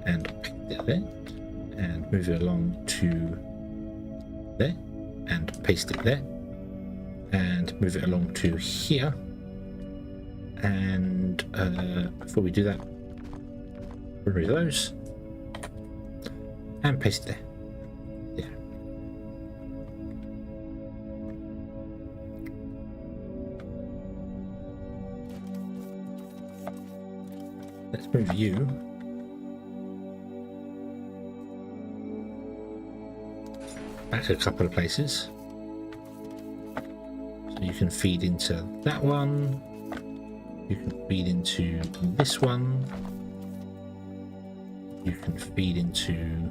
and paste it there, and move it along to there, and paste it there, and move it along to here. And before we do that, remove those and paste it there. Yeah. Let's move you back a couple of places so you can feed into that one. You can feed into this one. You can feed into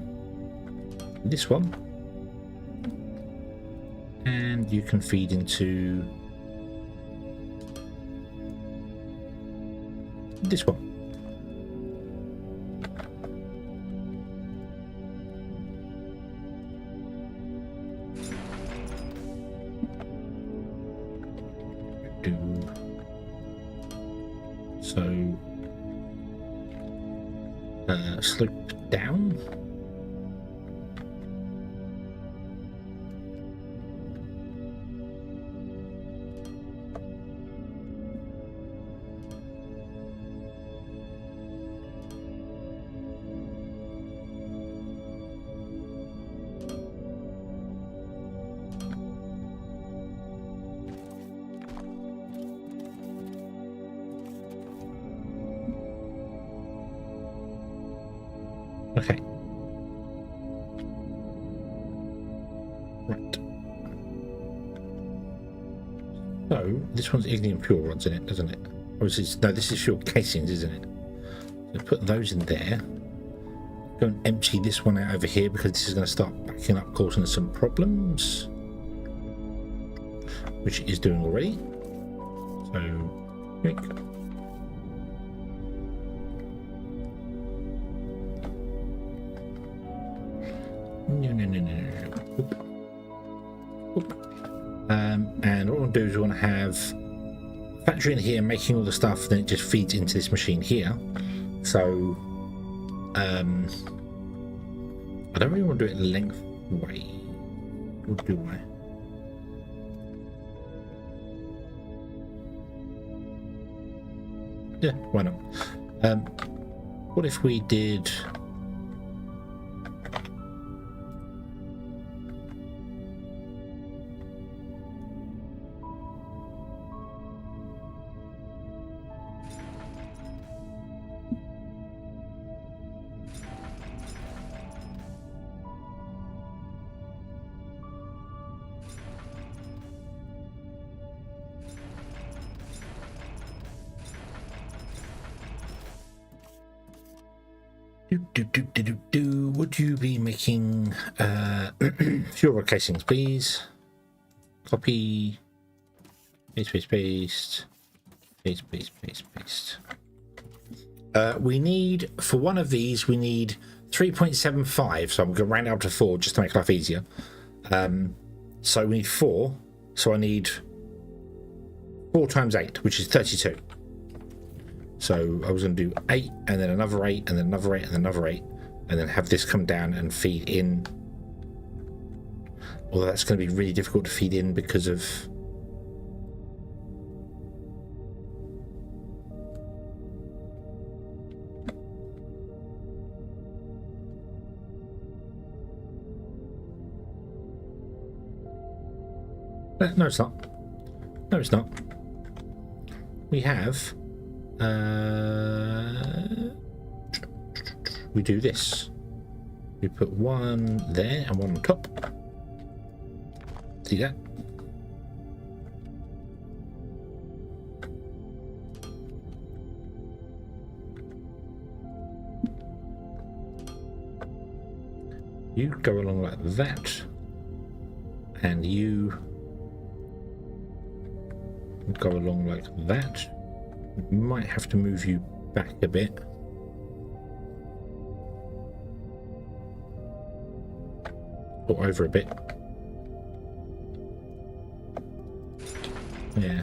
this one. And you can feed into this one. Slope down. Okay. Right. So this one's ignium fuel rods in it, doesn't it? Or is this, no, this is fuel casings, isn't it? So put those in there. Go and empty this one out over here because this is going to start backing up, causing us some problems, which it is doing already. So here we go. No. Oop. Oop. And what we'll do is we want to have factory in here making all the stuff, then it just feeds into this machine here. So I don't really want to do it lengthwise, or do I? Yeah, why not? What if we did... Would you be making fewer casings, please? Copy, paste. We need, for one of these, we need 3.75, so I'm going to round it up to 4 just to make life easier. So we need 4, so I need 4 times 8, which is 32. So I was going to do 8, and then another 8, and then another 8, and then another 8, and then have this come down and feed in. Although that's going to be really difficult to feed in because of... No, it's not. No, it's not. We have... we do this. We put one there and one on top. See that? You go along like that, and you go along like that. Might have to move you back a bit. Or over a bit. Yeah.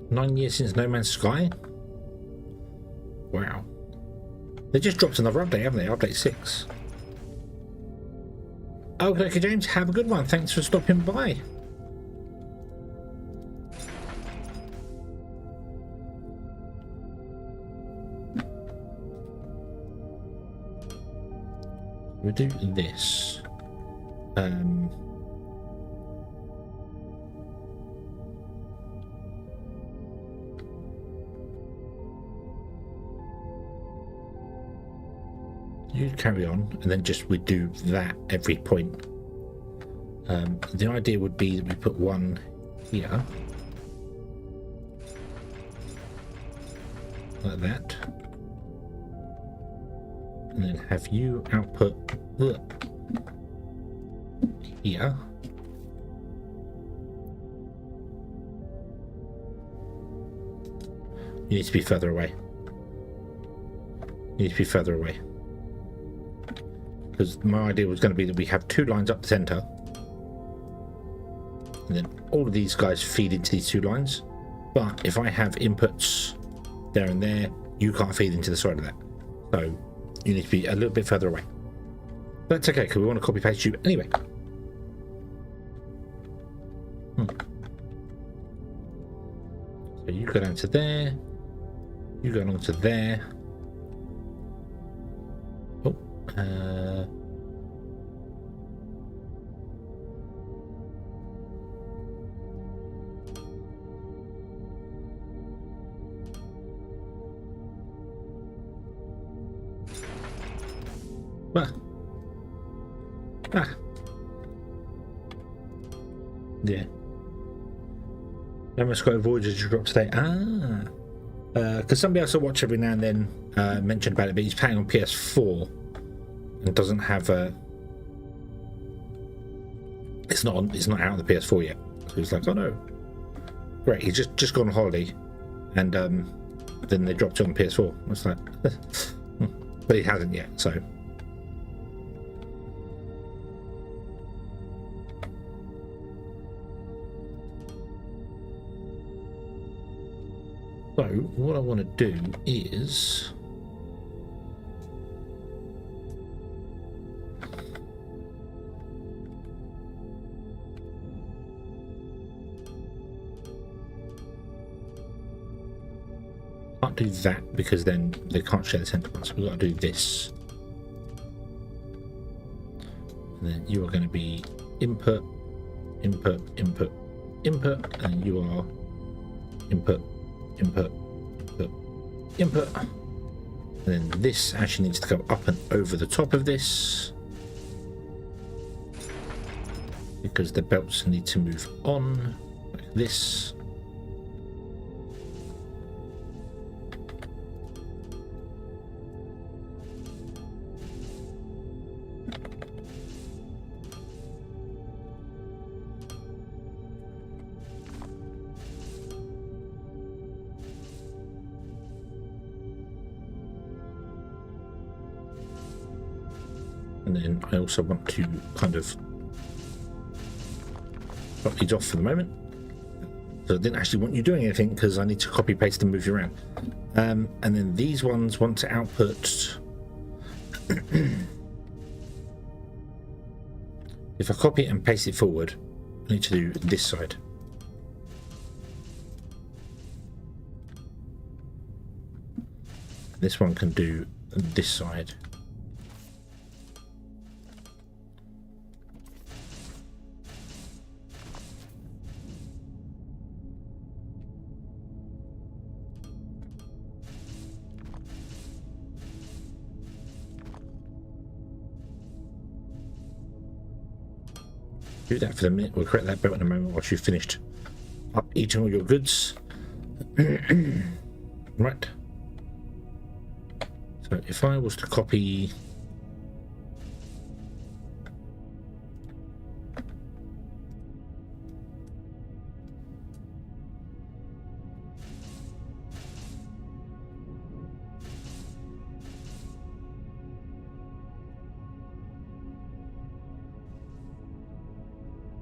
Nine years since No Man's Sky? Wow. They just dropped another update, haven't they? Update 6. Okay, James, have a good one. Thanks for stopping by. We'll do this. You carry on, and then just we do that every point. The idea would be that we put one here, like that, and then have you output here. You need to be further away. You need to be further away. Because my idea was going to be that we have 2 lines up the center, and then all of these guys feed into these 2 lines. But if I have inputs there and there, you can't feed into the side of that. So you need to be a little bit further away. That's okay, because we want to copy paste you anyway. So you go down to there, you go along to there. Oh, yeah. Never Sky Voyager just dropped today. Because somebody else I watch every now and then mentioned about it, but he's playing on PS4 and doesn't have a. It's not out on the PS4 yet. So he's like, oh no, great. He's just gone on holiday, and then they dropped it on PS4. It's like, but he hasn't yet. So. what I want to do is can't do that because then they can't share the center one, so we've got to do this. And then you are going to be input, input, input, input, and you are input, input, input, input. And then this actually needs to go up and over the top of this because the belts need to move on like this. And then I also want to kind of drop these off for the moment. So I didn't actually want you doing anything because I need to copy paste and move you around. And then these ones want to output. If I copy it and paste it forward, I need to do this side. This one can do this side. Do that for the minute. We'll correct that belt in a moment once you've finished up eating all your goods. Right. So if I was to copy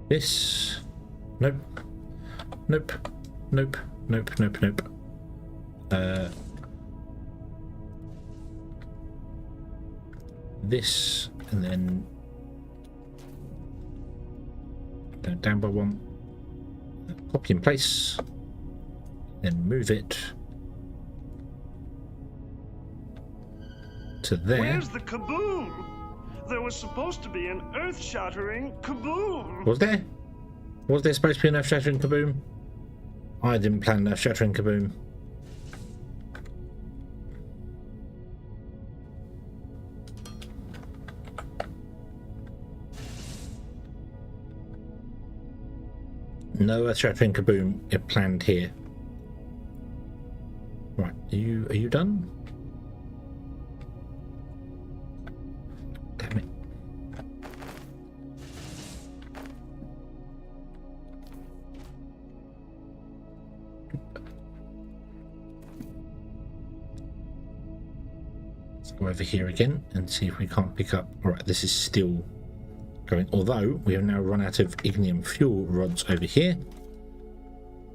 this, nope, nope, nope, nope, nope, nope. This, and then down by one, copy and place, then move it to there. Where's the kaboom? There was supposed to be an earth-shattering kaboom. Was there? Was there supposed to be an earth-shattering kaboom? I didn't plan an earth-shattering kaboom. No earth-shattering kaboom planned here. Right, are you done? Damn it. Let's go over here again and see if we can't pick up. All right, this is still going, although we have now run out of ignium fuel rods over here.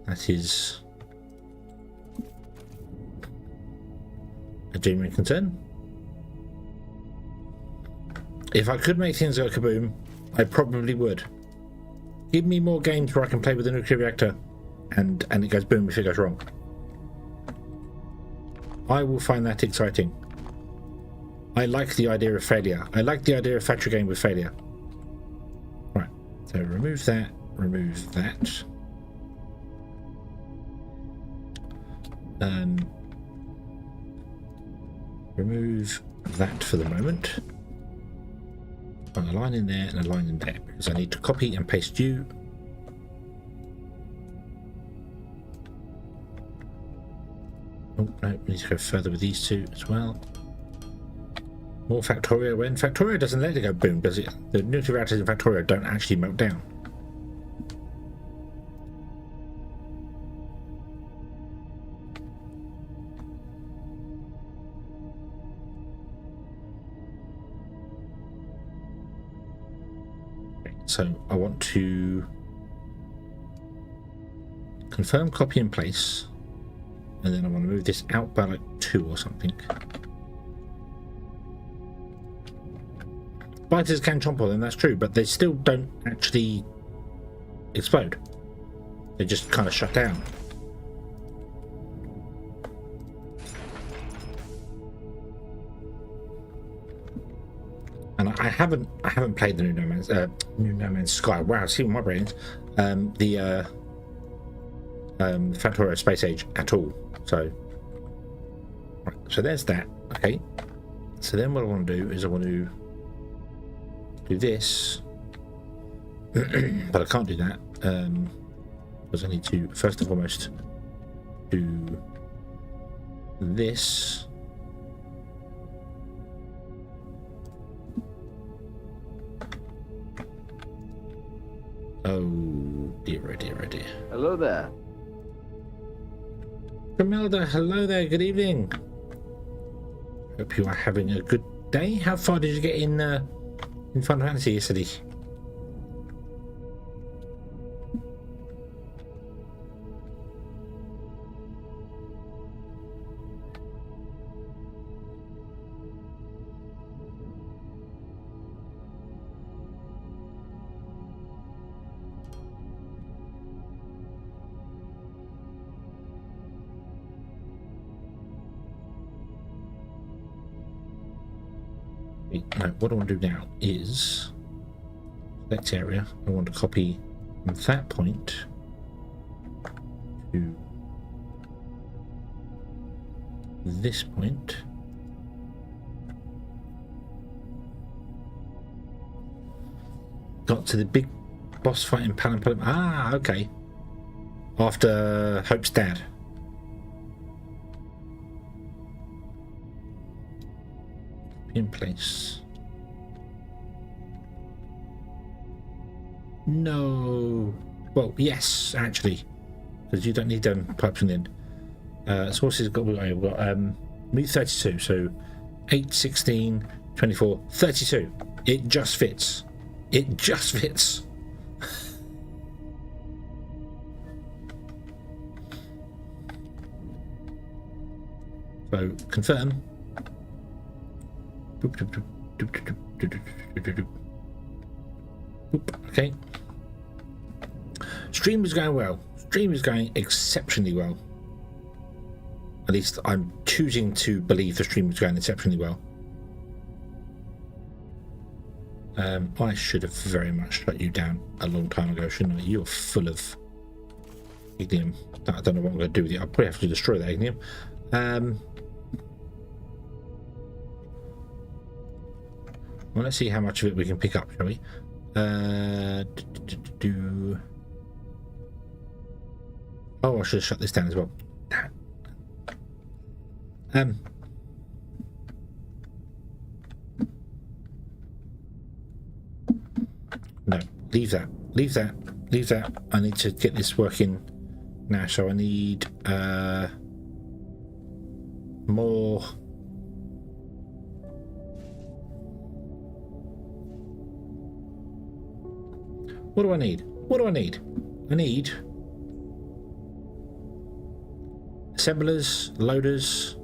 That is a genuine concern. If I could make things go kaboom, I probably would. Give me more games where I can play with a nuclear reactor and it goes boom if it goes wrong. I will find that exciting. I like the idea of failure. I like the idea of factory game with failure. Right, so remove that, remove that. Remove that for the moment. Put a line in there and a line in there because I need to copy and paste you. Oh no, we need to go further with these two as well. More Factorio. When Factorio doesn't let it go boom, does it? The nuclear reactors in Factorio don't actually melt down. So I want to confirm copy and place And then I want to move this out by like 2 or something. Spiders can chomp on them, that's true, but they still don't actually explode. They just kind of shut down. And I haven't played the new No Man's Sky. Wow, see my brains. The FOUNDRY Space Age at all. So, right, so there's that. Okay. So then what I want to do is I want to do this, but I can't do that because I need to first and foremost do this. Oh dear, oh dear, oh dear. Hello there. Camelda, hello there, good evening. Hope you are having a good day. How far did you get in Final Fantasy yesterday? No, what I want to do now is select area. I want to copy from that point to this point. Got to the big boss fight in Palam. Ah, okay. After Hope's dad. In place. No. Well, yes, actually, because you don't need pipes in the end. Sources got we've got meet 32, so 8, 16, 24, 32. It just fits. It just fits. So confirm. Okay. Stream is going well. Stream is going exceptionally well. At least I'm choosing to believe the stream is going exceptionally well. I should have very much shut you down a long time ago, shouldn't I? You're full of ignium. I don't know what I'm going to do with you. I'll probably have to destroy that ignium. Well, let's see how much of it we can pick up, shall we? Oh, I should have shut this down as well. No, leave that. Leave that. Leave that. I need to get this working now, so I need more. What do I need? What do I need? I need assemblers, loaders.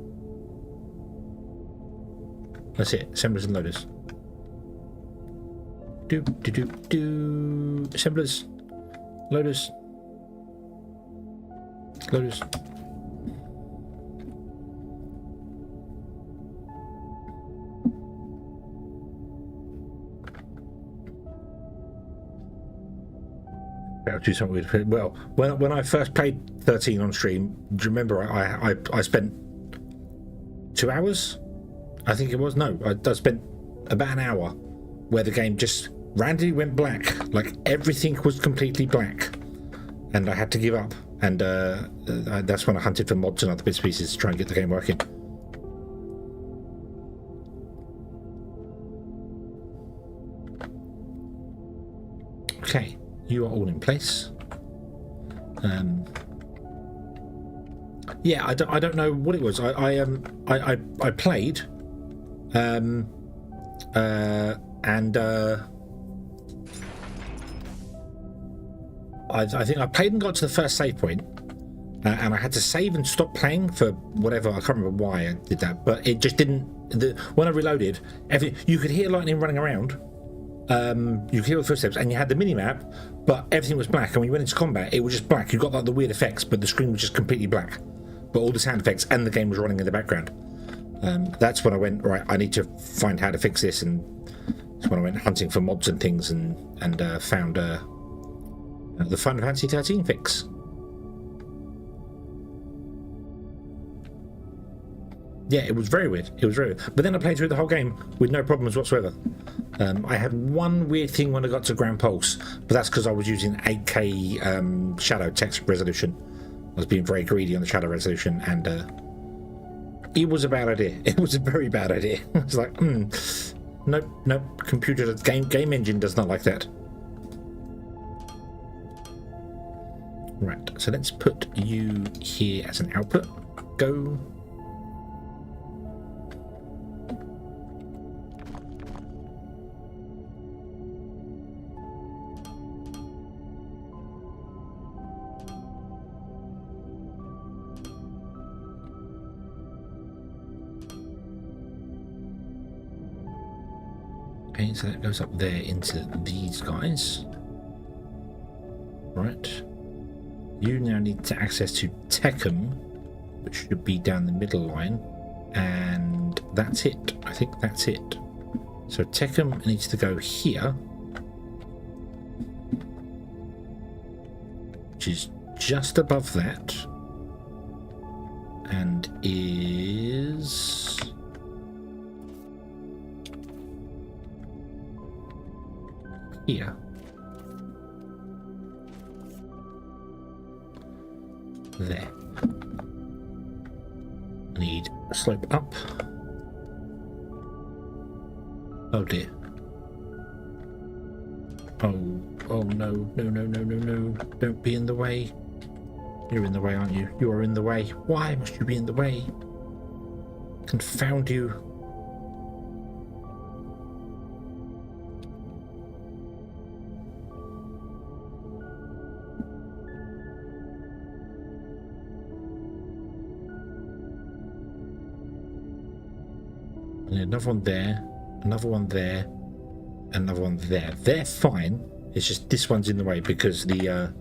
That's it. Assemblers and loaders. Assemblers, loaders, loaders. Do something weird. Well, when I first played 13 on stream, do you remember I spent 2 hours? I think it was. No, I spent about an hour where the game just randomly went black, like everything was completely black, and I had to give up. And that's when I hunted for mods and other bits and pieces to try and get the game working. Okay. You are all in place. Yeah, I don't know what it was. I played, and I think I played and got to the first save point, and I had to save and stop playing for whatever. I can't remember why I did that, but it just didn't. When I reloaded, you could hear lightning running around. You could hear the footsteps, and you had the mini map, but everything was black. And when you went into combat, it was just black. You got like the weird effects, but the screen was just completely black. But all the sound effects and the game was running in the background. That's when I went, right, I need to find how to fix this, and that's when I went hunting for mods and things, and found the Final Fantasy 13 fix. Yeah, it was very weird. It was very weird. But then I played through the whole game with no problems whatsoever. I had one weird thing when I got to Grand Pulse, but that's because I was using 8K shadow text resolution. I was being very greedy on the shadow resolution, and it was a bad idea. It was a very bad idea. I was like, nope, computer, game engine does not like that. Right, so let's put you here as an output. Go. Okay, so that goes up there into these guys. Right. You now need to access to Tekkum, which should be down the middle line, and that's it. I think that's it. So Tekkum needs to go here, which is just above that, and is here. There. I need a slope up. Oh dear. Oh no. Don't be in the way. You're in the way, aren't you? You are in the way. Why must you be in the way? Confound you. Another one there, another one there, another one there. They're fine. It's just this one's in the way because the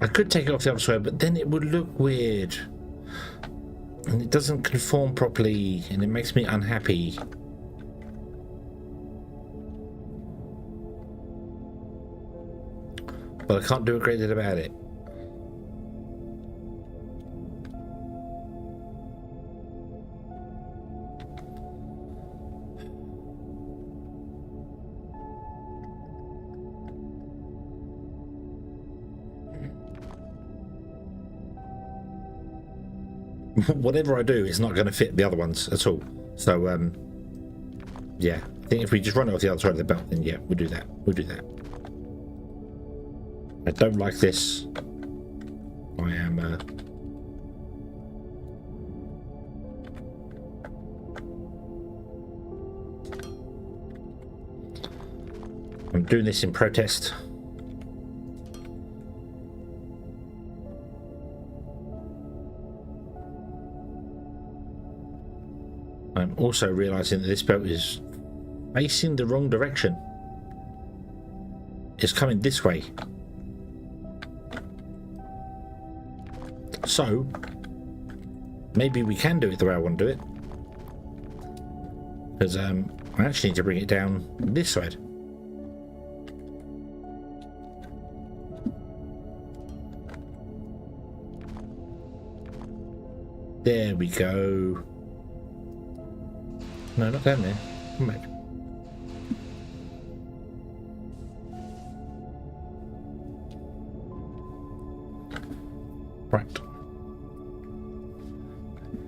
I could take it off the other side, but then it would look weird, and it doesn't conform properly, and it makes me unhappy. But I can't do a great deal about it. Whatever I do, it's not going to fit the other ones at all. So, yeah, I think if we just run it off the other side of the belt, then yeah, we'll do that. We'll do that. I don't like this. I am, I'm doing this in protest. I'm also realizing that this boat is facing the wrong direction. It's coming this way. So, maybe we can do it the way I want to do it. Because I actually need to bring it down this side. There we go. No, not down there. Come back. Right.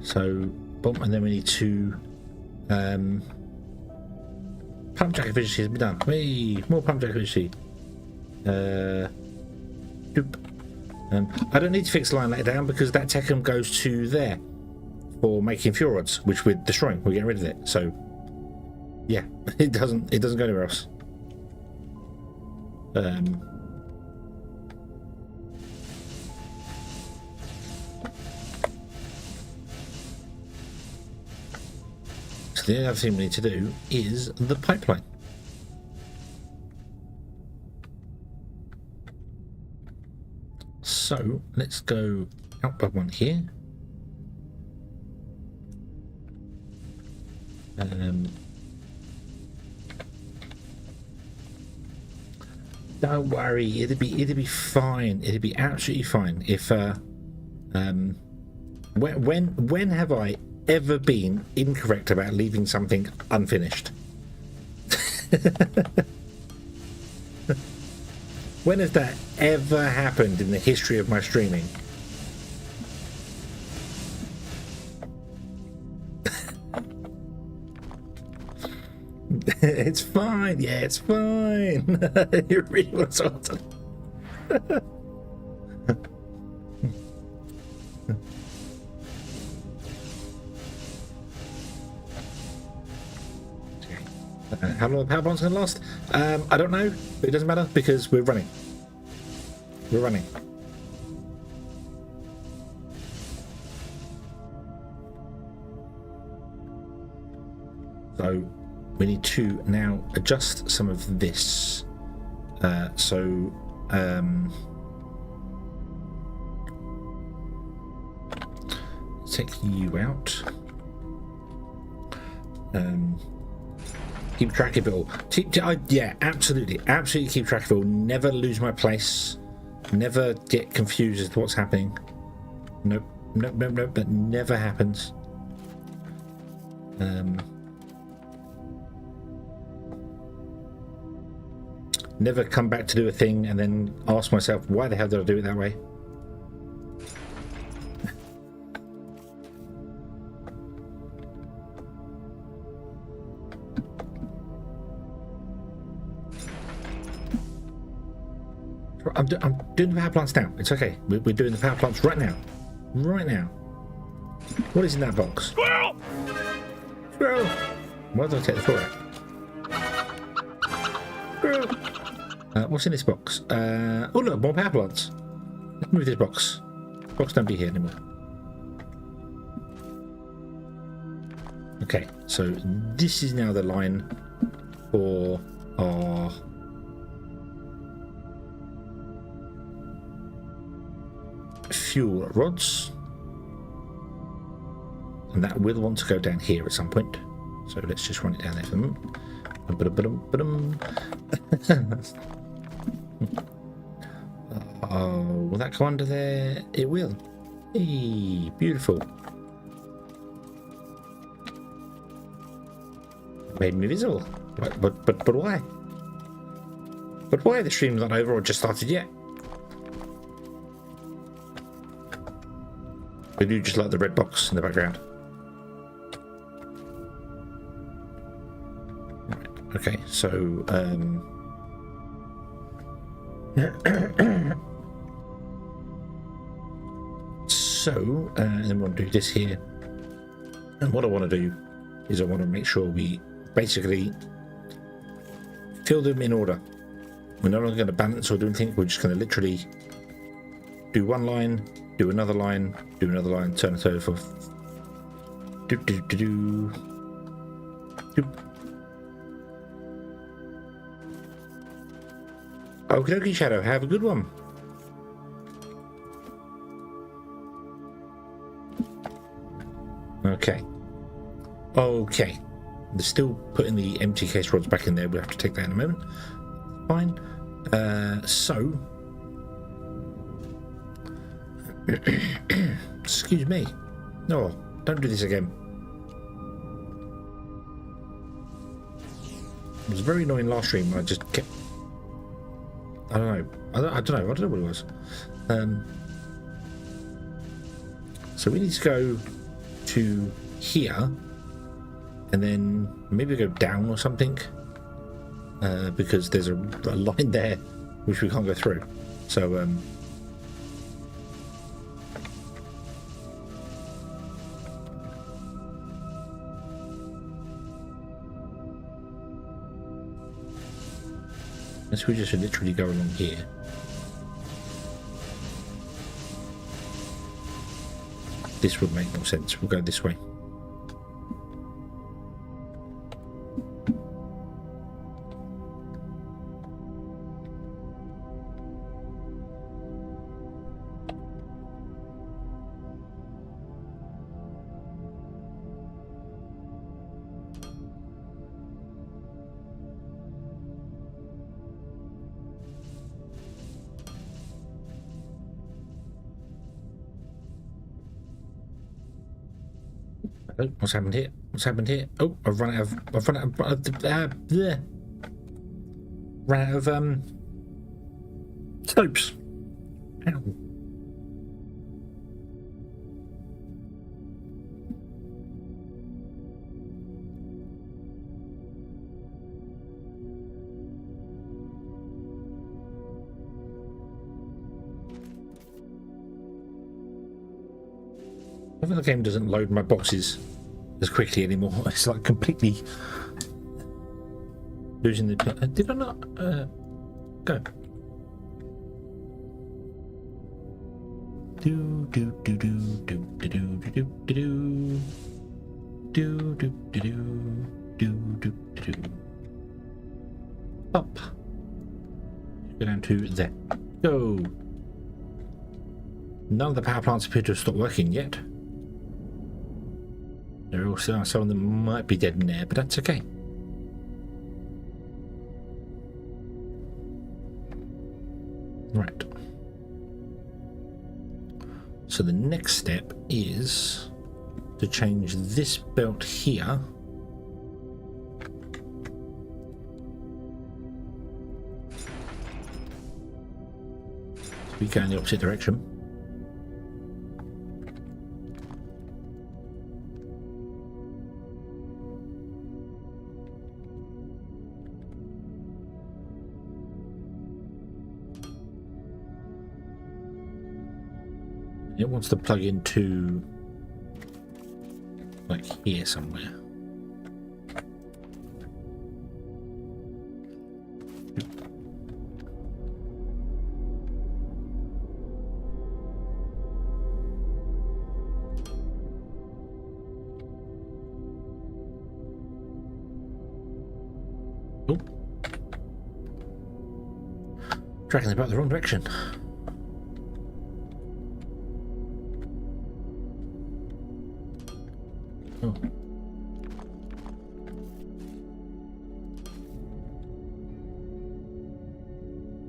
So, boom, and then we need to pump jack efficiency has been done. Hey, more pump jack efficiency. Doop. I don't need to fix the line later down because that Tekkum goes to there for making fuel rods, which we're destroying. We're getting rid of it. So, yeah, it doesn't go anywhere else. So the other thing we need to do is the pipeline. So let's go out by one here. Don't worry, it'll be fine. It'll be absolutely fine. If when have I ever been incorrect about leaving something unfinished? When has that ever happened in the history of my streaming? It's fine. Yeah, it's fine. You really want to sort of... How long the power plant's going to last? I don't know, but it doesn't matter because we're running. We're running. So we need to now adjust some of this. Take you out. Keep track of it all. Yeah, absolutely keep track of it all. Never lose my place. Never get confused as to what's happening. Nope. That never happens. Never come back to do a thing and then ask myself, why the hell did I do it that way? I'm doing the power plants now. It's okay. We're doing the power plants right now. Right now. What is in that box? Squirrel! Squirrel! Why did I take the floor out? Squirrel! What's in this box? Oh look, more power plants. Let's move this box. Box don't be here anymore. Okay, so this is now the line for our fuel rods, and that will want to go down here at some point, so let's just run it down there for a moment. Oh, will that go under there? It will. Hey, beautiful. Made me visible. But why? But why? The stream's not over or just started yet. I do just like the red box in the background. Right, okay, so and then we'll do this here. And what I want to do is I want to make sure we basically fill them in order. We're no longer going to balance or do anything. We're just going to literally do one line, do another line, do another line, turn it over. Okie dokie, Shadow, have a good one. Okay. They're still putting the empty case rods back in there. We'll have to take that in a moment. Fine. So excuse me. No, don't do this again. It was very annoying last stream. I just kept... I don't know what it was. So we need to go to here and then maybe go down or something, because there's a line there which we can't go through. So so we just literally go along here. This would make more sense. We'll go this way. Oh, what's happened here? What's happened here? Oh, I've run out of slopes. Ow. I think the game doesn't load my boxes as quickly anymore. It's like completely losing the. Did I not go? Do do do do do do do do do do do do do do do. Up. Go down to there. Go. None of the power plants appear to have stopped working yet. There also some of them might be dead in there, but that's okay. Right. So the next step is to change this belt here to be going in the opposite direction. It wants to plug into like here somewhere. Oh, tracking about the wrong direction. Oh.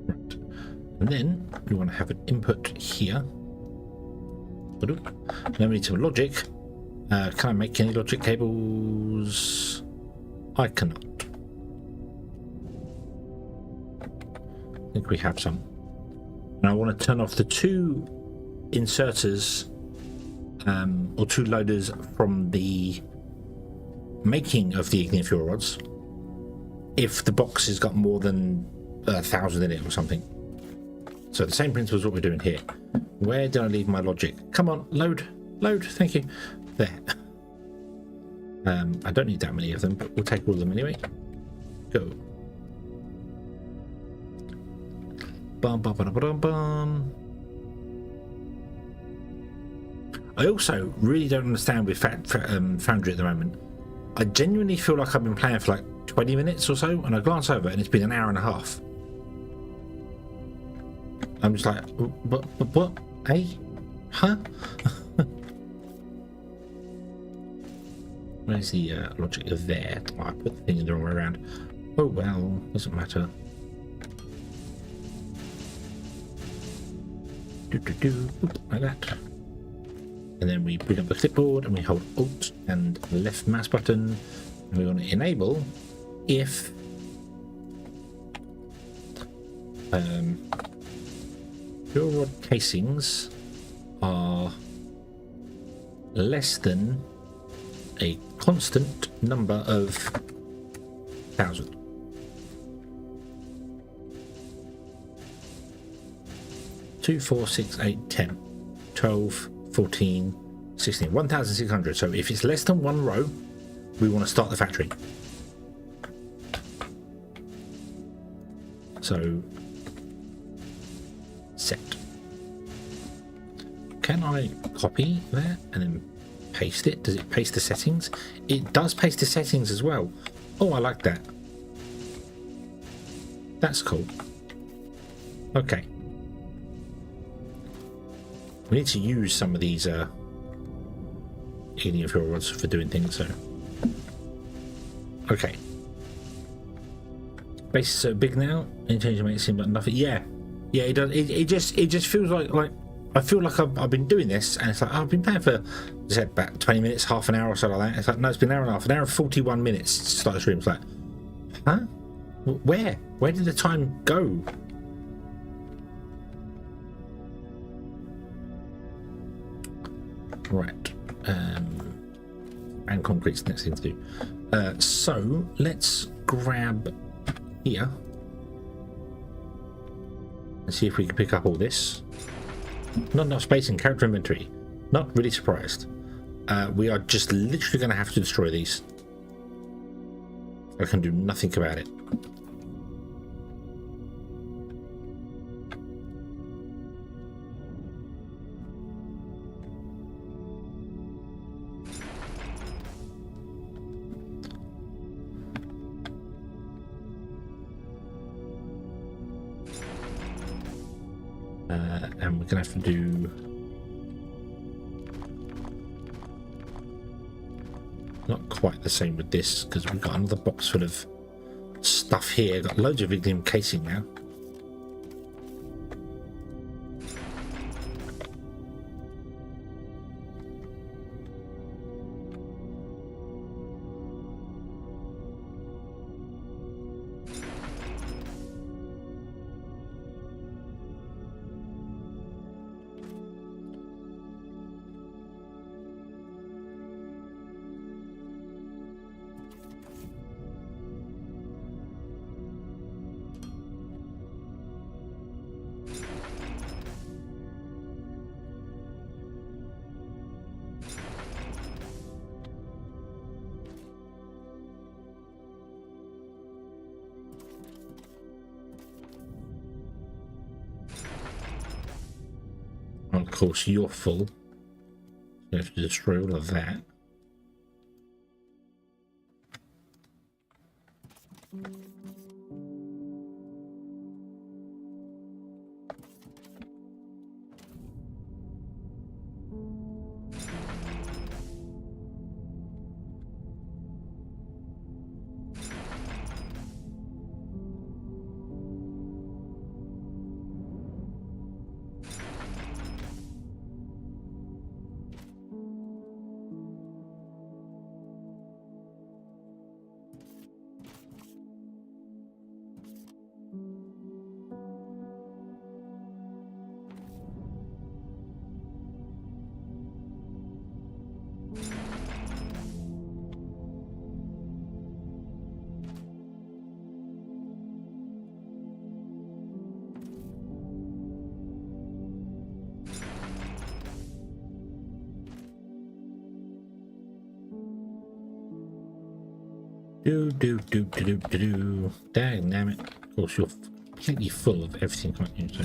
Right. And then we want to have an input here. Then we need some logic. Can I make any logic cables? I cannot. I think we have some. And I want to turn off the two inserters or two loaders from the making of the ignium fuel rods if the box has got more than 1,000 in it or something. So the same principle is what we're doing here. Where did I leave my logic? Come on, load, thank you. There. I don't need that many of them, but we'll take all of them anyway. Go. Bum, bum, bum, bum, bum. I also really don't understand with Foundry at the moment. I genuinely feel like I've been playing for like 20 minutes or so, and I glance over and it's been an hour and a half. I'm just like, what? Hey? Huh? Where's the logic of there? Oh, I put the thing in the wrong way around. Oh well, doesn't matter. Like that. And then we bring up the clipboard and we hold Alt and the left mouse button, and we want to enable if fuel rod casings are less than a constant number of 1,000. Two, 4, 6, 8, 10, 12, 14, 16, 1,600. So if it's less than one row, we want to start the factory. So set. Can I copy that and then paste it? Does it paste the settings? It does paste the settings as well. Oh, I like that. That's cool. Okay. We need to use some of these ignium fuel rods for doing things, so okay. Base is so big now, and change to make it seem like nothing. Yeah, it does. It just feels like I feel like I've been doing this, and it's like, oh, I've been playing for, I said, about 20 minutes, half an hour or so like that. It's like, no, it's been an hour and a half, an hour and 41 minutes to start the stream. It's like, huh? Where did the time go? Right. And concrete's the next thing to do. So let's grab here and see if we can pick up all this. Not enough space in character inventory. Not really surprised. We are just literally going to have to destroy these. I can do nothing about it. And we're going to have to do not quite the same with this, because we've got another box full of stuff here. Got loads of Ignium casing now. Of course, you're full. You have to destroy all of that. Do. Dang, damn it. Of course, you're completely full of everything, aren't you? So.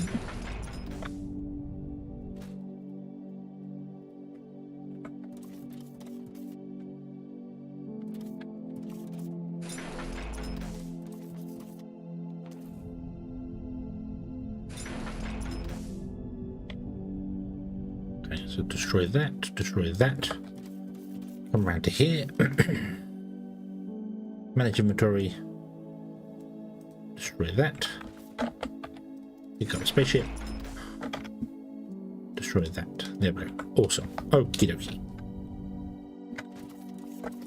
Okay, so destroy that. Come around to here. Manage inventory. Destroy that. Pick up a spaceship. Destroy that. There we go. Awesome. Okie dokie.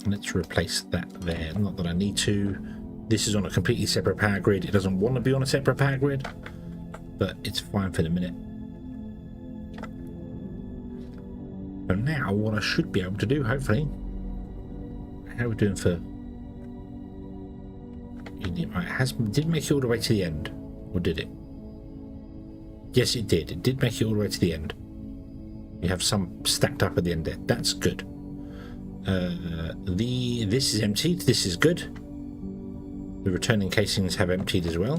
Let's replace that there. Not that I need to. This is on a completely separate power grid. It doesn't want to be on a separate power grid, but it's fine for the minute. So now what I should be able to do, hopefully. How are we doing for... It did make it all the way to the end, or did it? Yes, it did. It did make it all the way to the end. You have some stacked up at the end there. That's good. This is emptied. This is good. The returning casings have emptied as well.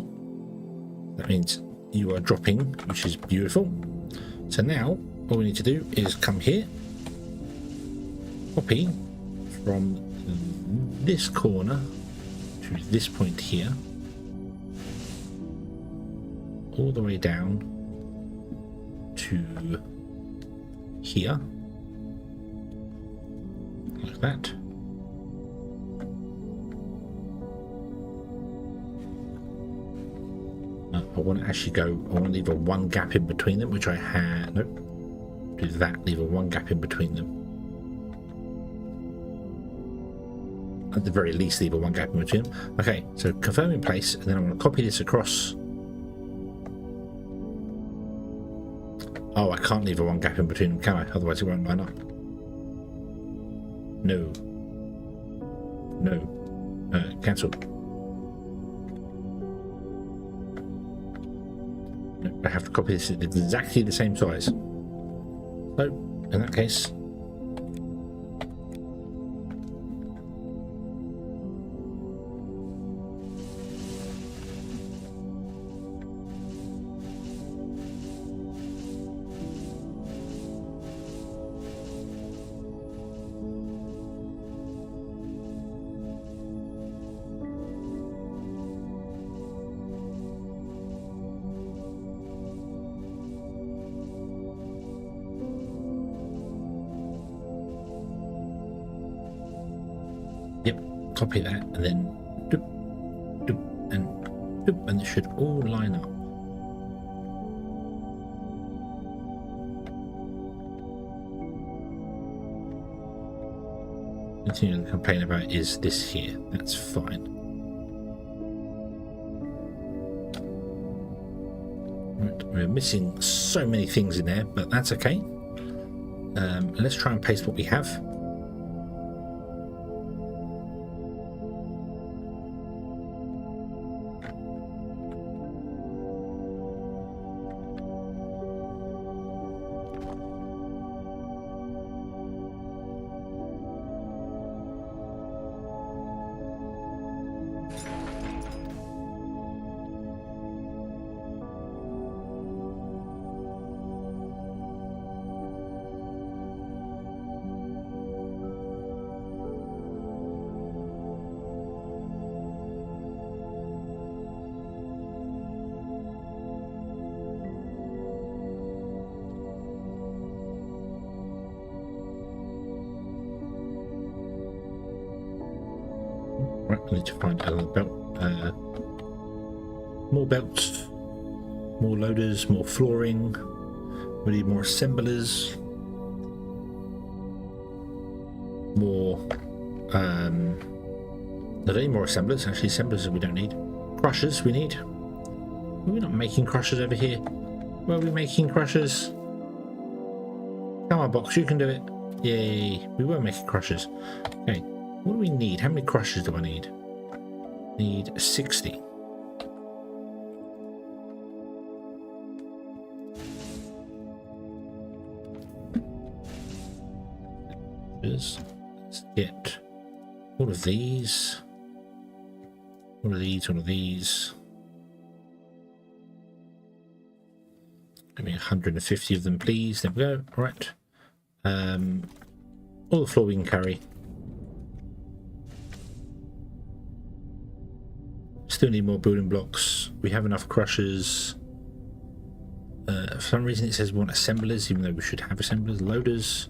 That means you are dropping, which is beautiful. So now all we need to do is come here, copy from this corner to this point here, all the way down to here, like that. I want to actually go, I want to leave a one gap in between them, which I had, nope, do that, leave a 1 gap in between them. At the very least, leave a 1 gap in between them. Okay, so confirm in place, and then I'm going to copy this across. Oh, I can't leave a 1 gap in between them, can I? Otherwise it won't line up. No. No. Cancel. No, I have to copy this at exactly the same size. So, in that case... copy that, and then doop, doop, and it should all line up. Continue to complain about is this here. That's fine. Right, we're missing so many things in there, but that's okay. Let's try and paste what we have. Right, I need to find another belt. More belts, more loaders, more flooring. We need more assemblers. More. Not any more assemblers. Actually, assemblers we don't need. Crushers we need. We're not making crushers over here. Were we making crushers? Come on, box, you can do it. Yay! We were making crushers. Okay. What do we need? How many crushers do I need? Need 60. Let's get all of these. All of these, all of these. Give me 150 of them, please. There we go. All right. All the floor we can carry. Still need more building blocks. We have enough crushers. For some reason it says we want assemblers, even though we should have assemblers. Loaders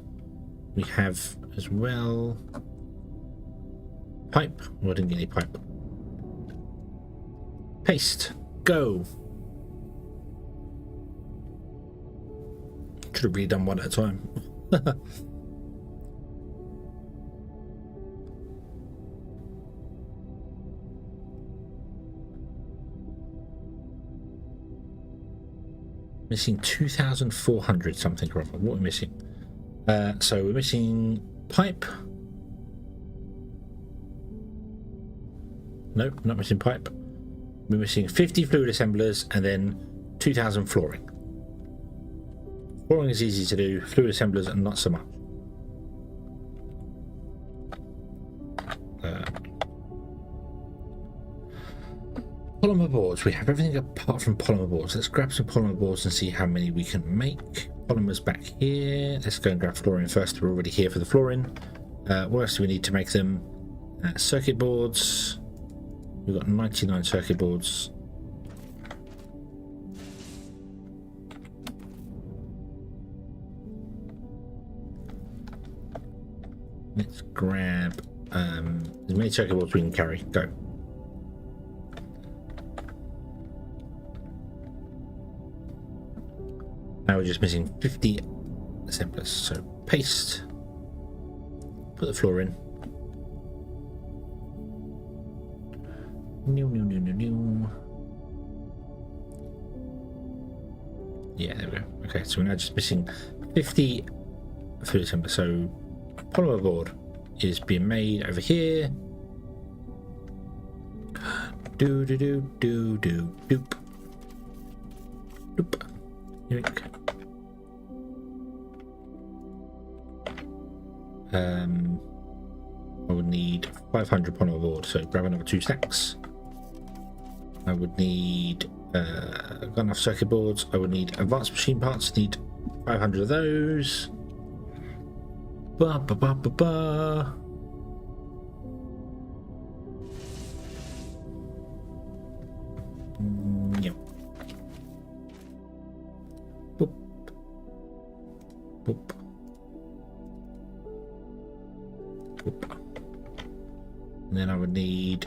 we have as well. Pipe. Oh, I didn't get any pipe. Paste. Go. Should have really done one at a time. Missing 2,400 something or other. What are we missing? So we're missing pipe. Nope, not missing pipe. We're missing 50 fluid assemblers and then 2,000 flooring. Flooring is easy to do. Fluid assemblers are not so much. Polymer boards. We have everything apart from polymer boards. Let's grab some polymer boards and see how many we can make. Polymers back here. Let's go and grab flooring first. We're already here for the flooring. What else do we need to make them? Circuit boards. We've got 99 circuit boards. Let's grab as many circuit boards we can carry. Go. Now we're just missing 50 assemblers. So paste, put the floor in. New. Yeah, there we go. Okay, so we're now just missing 50 food assemblers. So polymer board is being made over here. Doop. Yoink. I would need 500 polymer board, so grab another 2 stacks. I would need got enough circuit boards. I would need advanced machine parts. Need 500 of those. Yep. Boop. Boop. Boop. And then I would need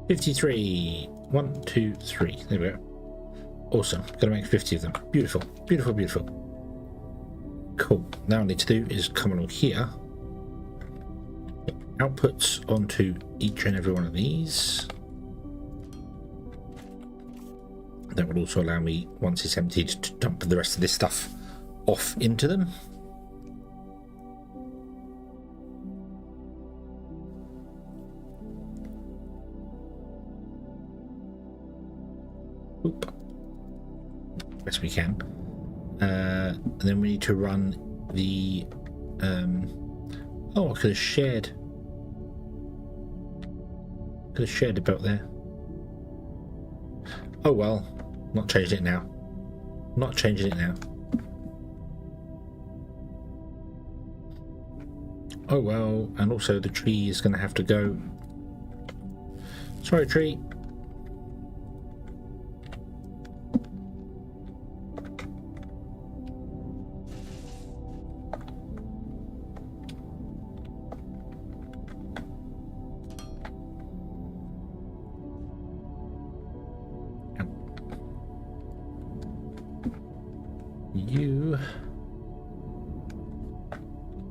53. 1, 2, 3. There we go. Awesome. Gonna make 50 of them. Beautiful. Cool. Now all I need to do is come along here. Put outputs onto each and every one of these. That will also allow me, once it's emptied, to dump the rest of this stuff off into them. Oop. Best we can. And then we need to run the oh, I could have shared about there. Oh well, not changing it now. Oh well, and also the tree is going to have to go. Sorry, tree. You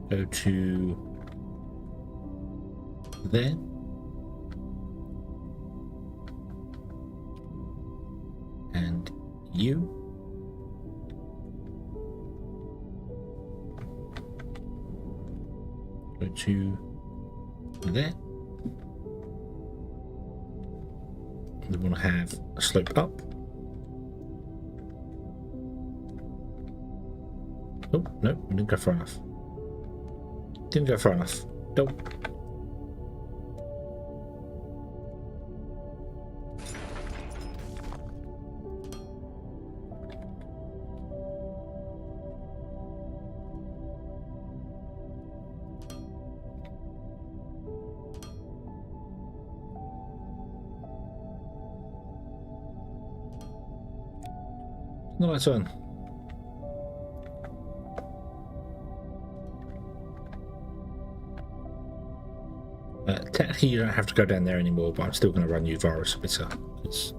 go to there. And you go to there. We want to have a slope up. Oh, no, we didn't go far enough. Nope. Nice one. Technically, you don't have to go down there anymore, but I'm still going to run you virus splitter. It's...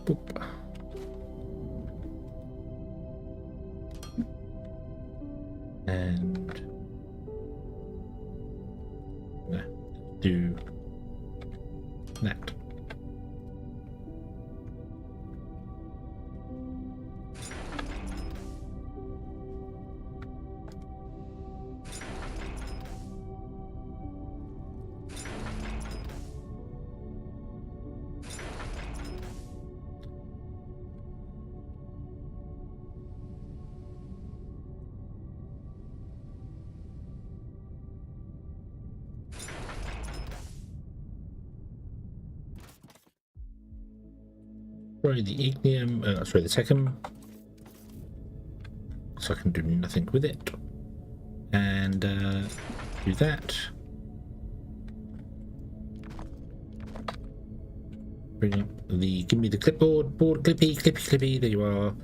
Boop. And do that. Sorry, the ignium, sorry, the techum. So I can do nothing with it. and do that. Bring up give me the clipboard, board, clippy, there you are.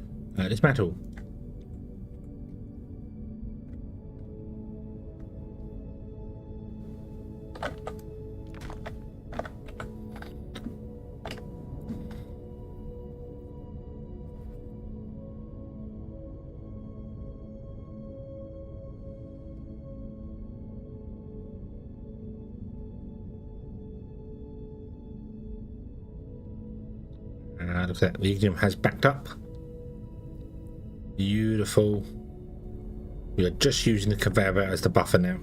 Dismantle. Look at that, the ignium has backed up. Beautiful. We are just using the conveyor belt as the buffer now.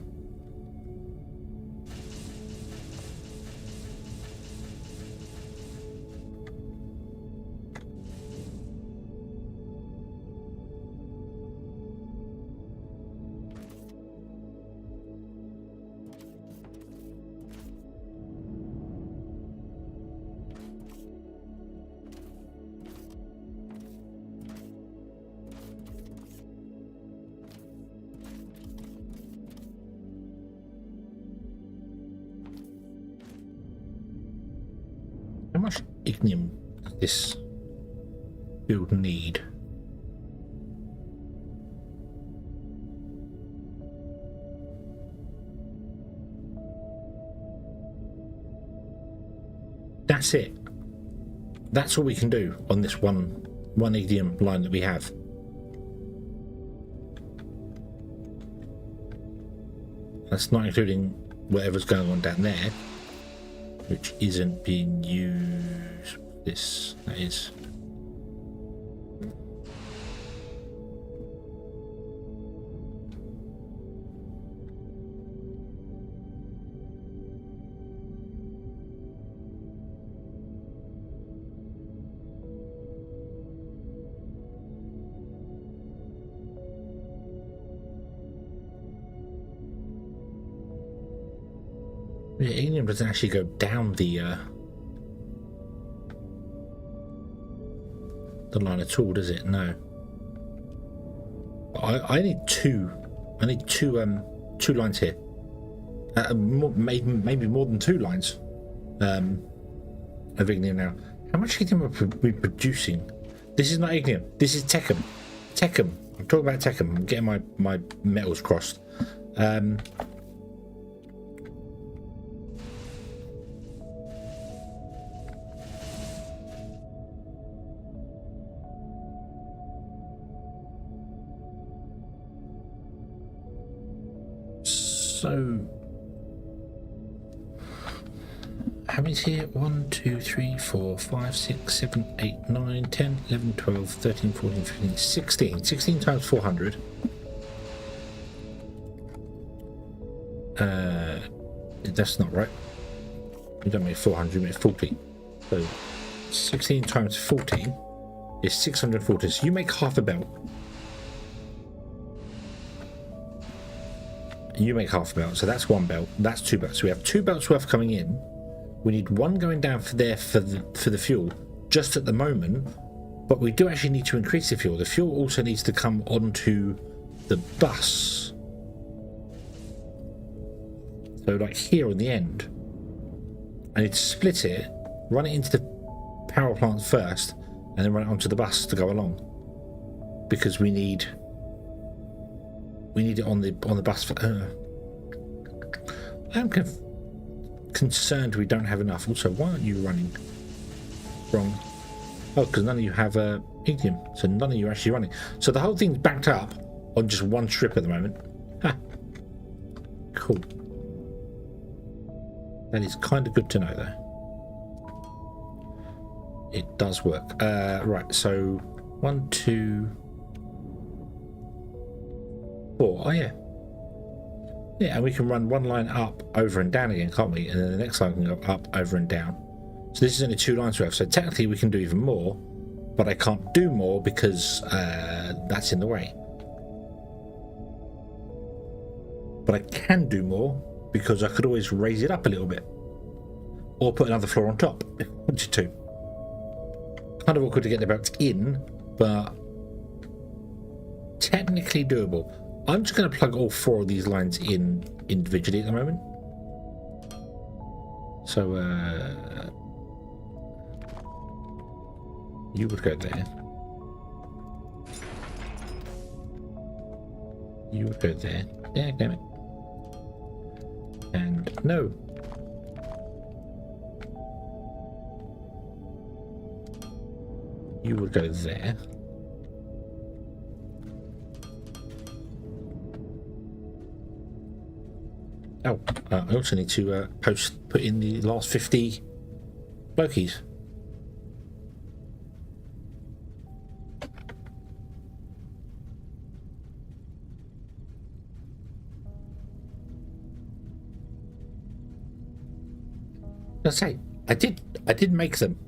How much ignium does this build need? That's it. That's all we can do on this one ignium line that we have. That's not including whatever's going on down there, which isn't being used. This, that is. Yeah, ignium doesn't actually go down the line at all, does it? No. I need two. I need two lines here. Maybe more than 2 lines of ignium now. How much ignium are we producing? This is not ignium. This is techum. Techum. I'm talking about techum. I'm getting my metals crossed. So, how many's here? 1, 2, 3, 4, 5, 6, 7, 8, 9, 10, 11, 12, 13, 14, 15, 16. 16 times 400. That's not right. We don't make 400, we make 40. So, 16 times 40 is 640. So you make half a belt. You make half a belt, so that's 1 belt. That's 2 belts. So we have 2 belts worth coming in. We need 1 going down for there for the fuel, just at the moment. But we do actually need to increase the fuel. The fuel also needs to come onto the bus. So like here on the end, I need to split it, run it into the power plant first, and then run it onto the bus to go along. Because we need it on the bus. For, I'm concerned we don't have enough. Also, why aren't you running wrong? Oh, because none of you have ignium, so none of you are actually running. So the whole thing's backed up on just 1 strip at the moment. Ha. Cool. That is kind of good to know, though. It does work. Right, so 1, 2, 4. Oh yeah. Yeah, and we can run 1 line up, over and down again, can't we? And then the next line can go up, over and down. So this is only 2 lines worth. So technically we can do even more, but I can't do more because that's in the way. But I can do more because I could always raise it up a little bit. Or put another floor on top, if I wanted to. Kind of awkward to get the belts in, but technically doable. I'm just going to plug all 4 of these lines in individually at the moment. So you would go there. You would go there. Yeah, damn it. And no. You would go there. Oh, I also need to put in the last 50 Loki's. I say, I did make them.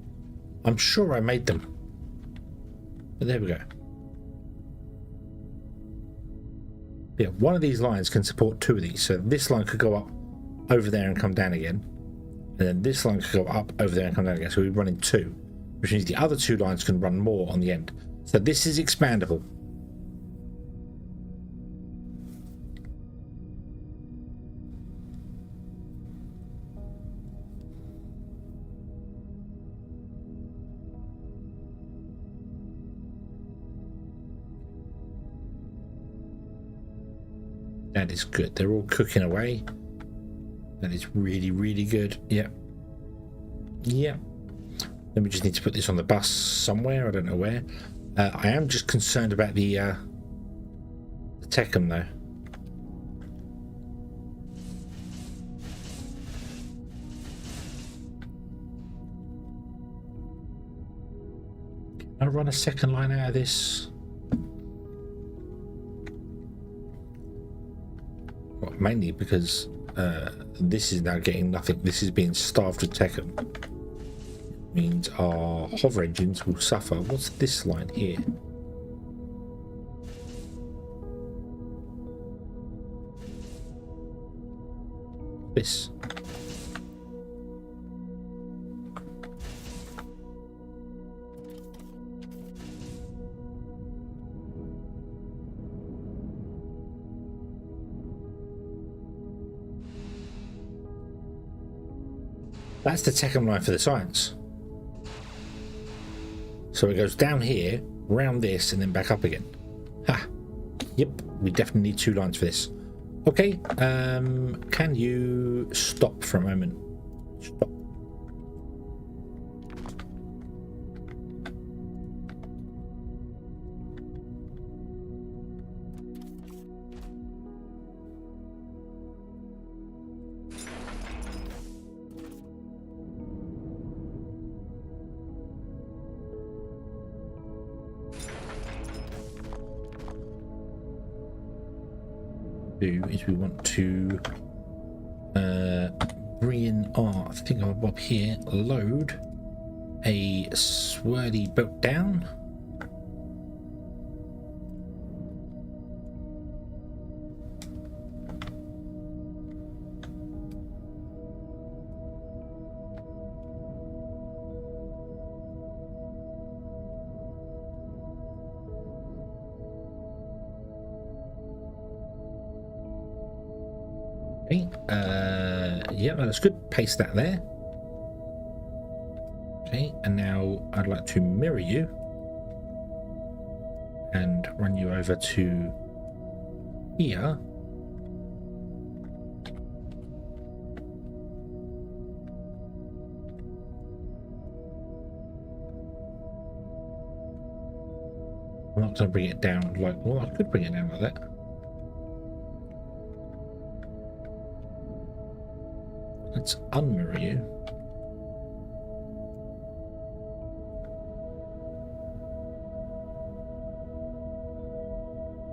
I'm sure I made them. But there we go. Yeah, one of these lines can support 2 of these. So this line could go up over there and come down again. And then this line could go up over there and come down again. So we're running 2, which means the other 2 lines can run more on the end. So this is expandable. That is good. They're all cooking away. That is really, really good. Yep. Yep. Then we just need to put this on the bus somewhere. I don't know where. I am just concerned about the Techum though. Can I run a second line out of this? Well, mainly because this is now getting nothing. This is being starved with Techum. Means our hover engines will suffer. What's this line here? This. That's the Techum line for the science. So it goes down here, round this, and then back up again. Ha! Yep, we definitely need 2 lines for this. Okay, can you stop for a moment? Stop. Is we want to bring in our thingamabob here, load a swirly boat down. Okay, yeah, that's good. Paste that there. Okay, and now I'd like to mirror you and run you over to here. I'm not going to bring it down like, well, I could bring it down like that. Let's unmirror you.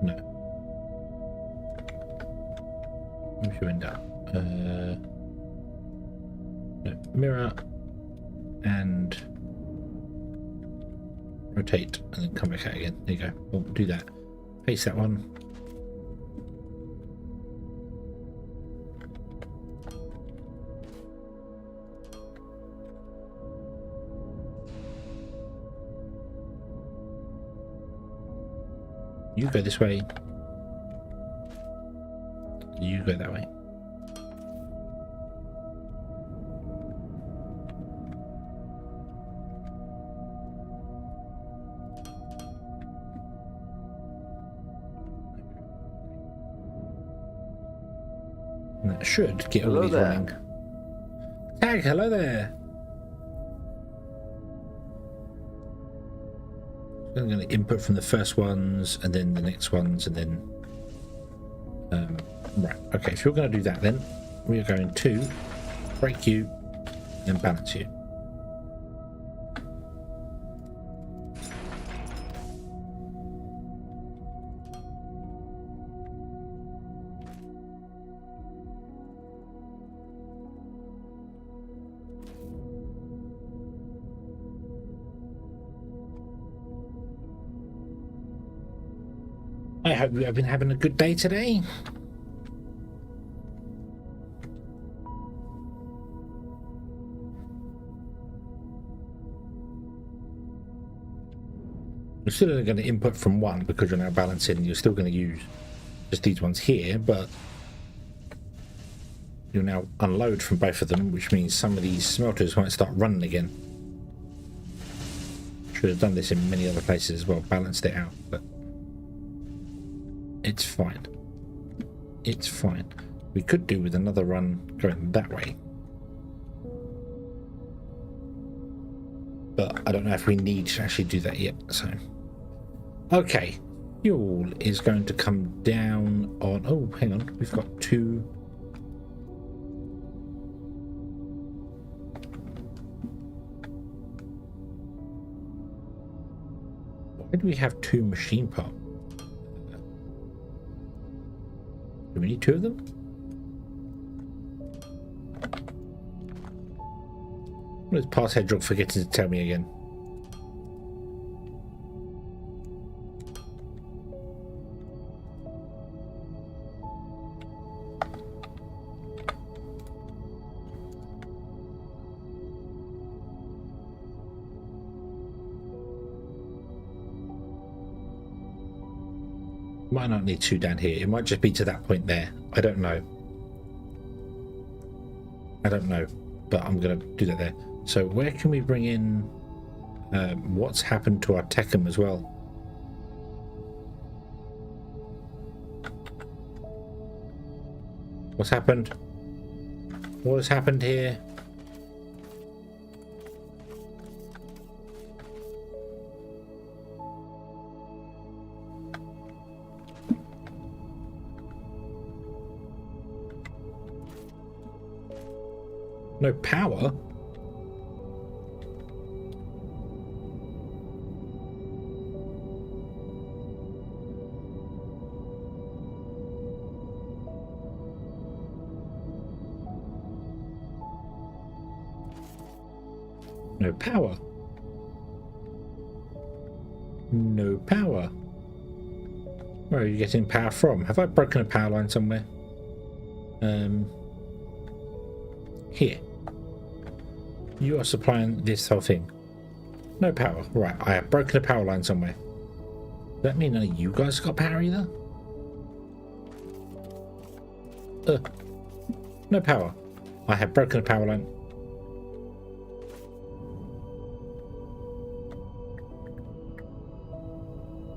No. Where's you end up? No. Mirror and rotate and then come back out again. There you go. We'll do that. Paste that one. You go this way. You go that way. And that should get all these running. Tag, hello there. I'm going to input from the first ones and then the next ones and then right, okay, if you're going to do that, then we are going to break you and balance you. I hope you have been having a good day today. You're still only going to input from one because you're now balancing. You're still going to use just these ones here, but you'll now unload from both of them, which means some of these smelters won't start running again. Should have done this in many other places as well, balanced it out, but it's fine. It's fine. We could do with another run going that way. But I don't know if we need to actually do that yet, so. Okay. Fuel is going to come down on... Oh, hang on. We've got two... Why do we have two machine parts? Do we need two of them? What is Pass Hedgehog forgetting to tell me again? Might not need two down here. It might just be to that point there. I don't know. I don't know, but I'm going to do that there. So where can we bring in what's happened to our Techum as well? What's happened? What has happened here? No power? No power. No power. Where are you getting power from? Have I broken a power line somewhere? Here. You are supplying this whole thing. No power. Right, I have broken a power line somewhere. Does that mean none of you guys got power either? No power. I have broken a power line.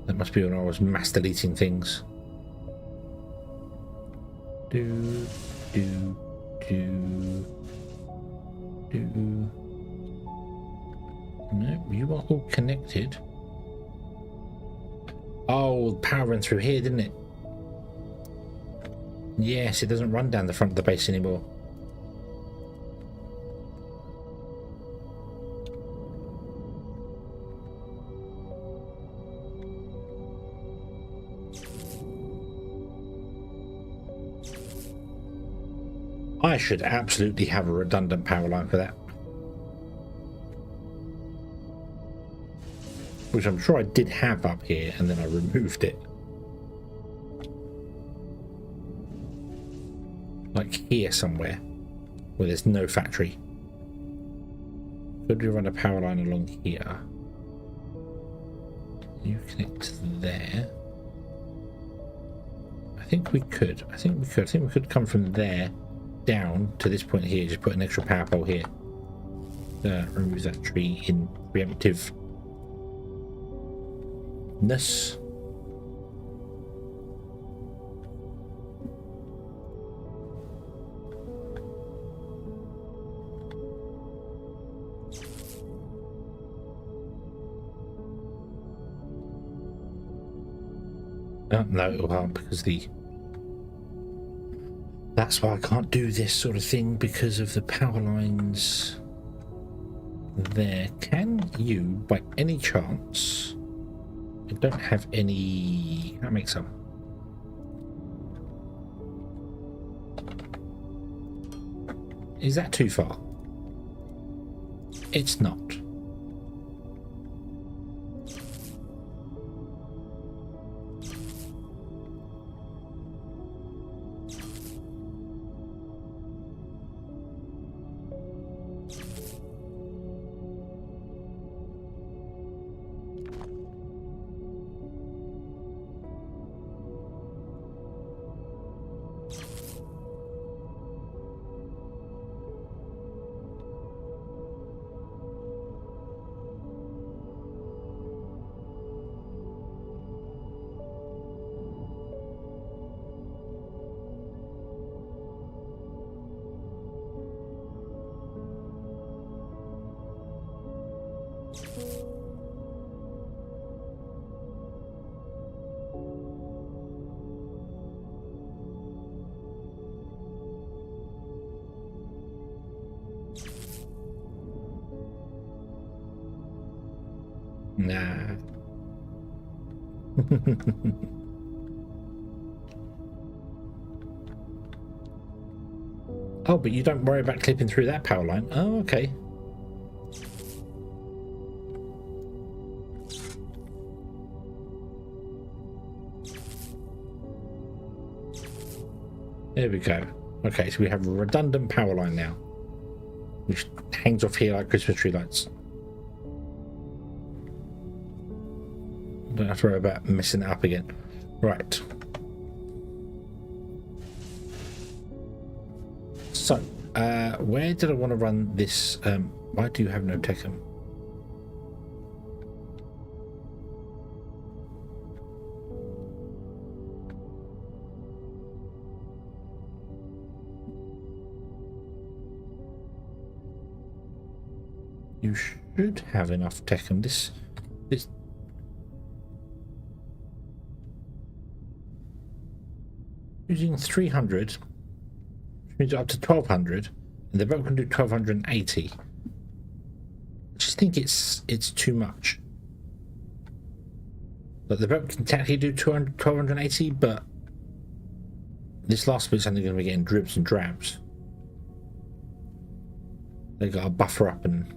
That must be when I was mass deleting things. Do. No, you are all connected. Oh, power ran through here, didn't it? Yes, it doesn't run down the front of the base anymore. I should absolutely have a redundant power line for that. Which I'm sure I did have up here and then I removed it. Like here somewhere where there's no factory. Could we run a power line along here? You connect there. I think we could. I think we could come from there down to this point here. Just put an extra power pole here. Remove that tree in preemptiveness. Oh, no, it won't, because that's why I can't do this sort of thing, because of the power lines there. Can you, by any chance... I don't have any... I'll make some. Is that too far? It's not. Nah. Oh, but you don't worry about clipping through that power line. Oh, okay. There we go. Okay, so we have a redundant power line now, which hangs off here like Christmas tree lights. Don't have to worry about messing it up again. Right. So, where did I want to run this? Why do you have no Techum? You should have enough Techum. This using 300, which means up to 1200, and the boat can do 1280. I just think it's too much. But the boat can technically do 1280, but this last bit's only going to be getting dribs and drabs. They got to buffer up and.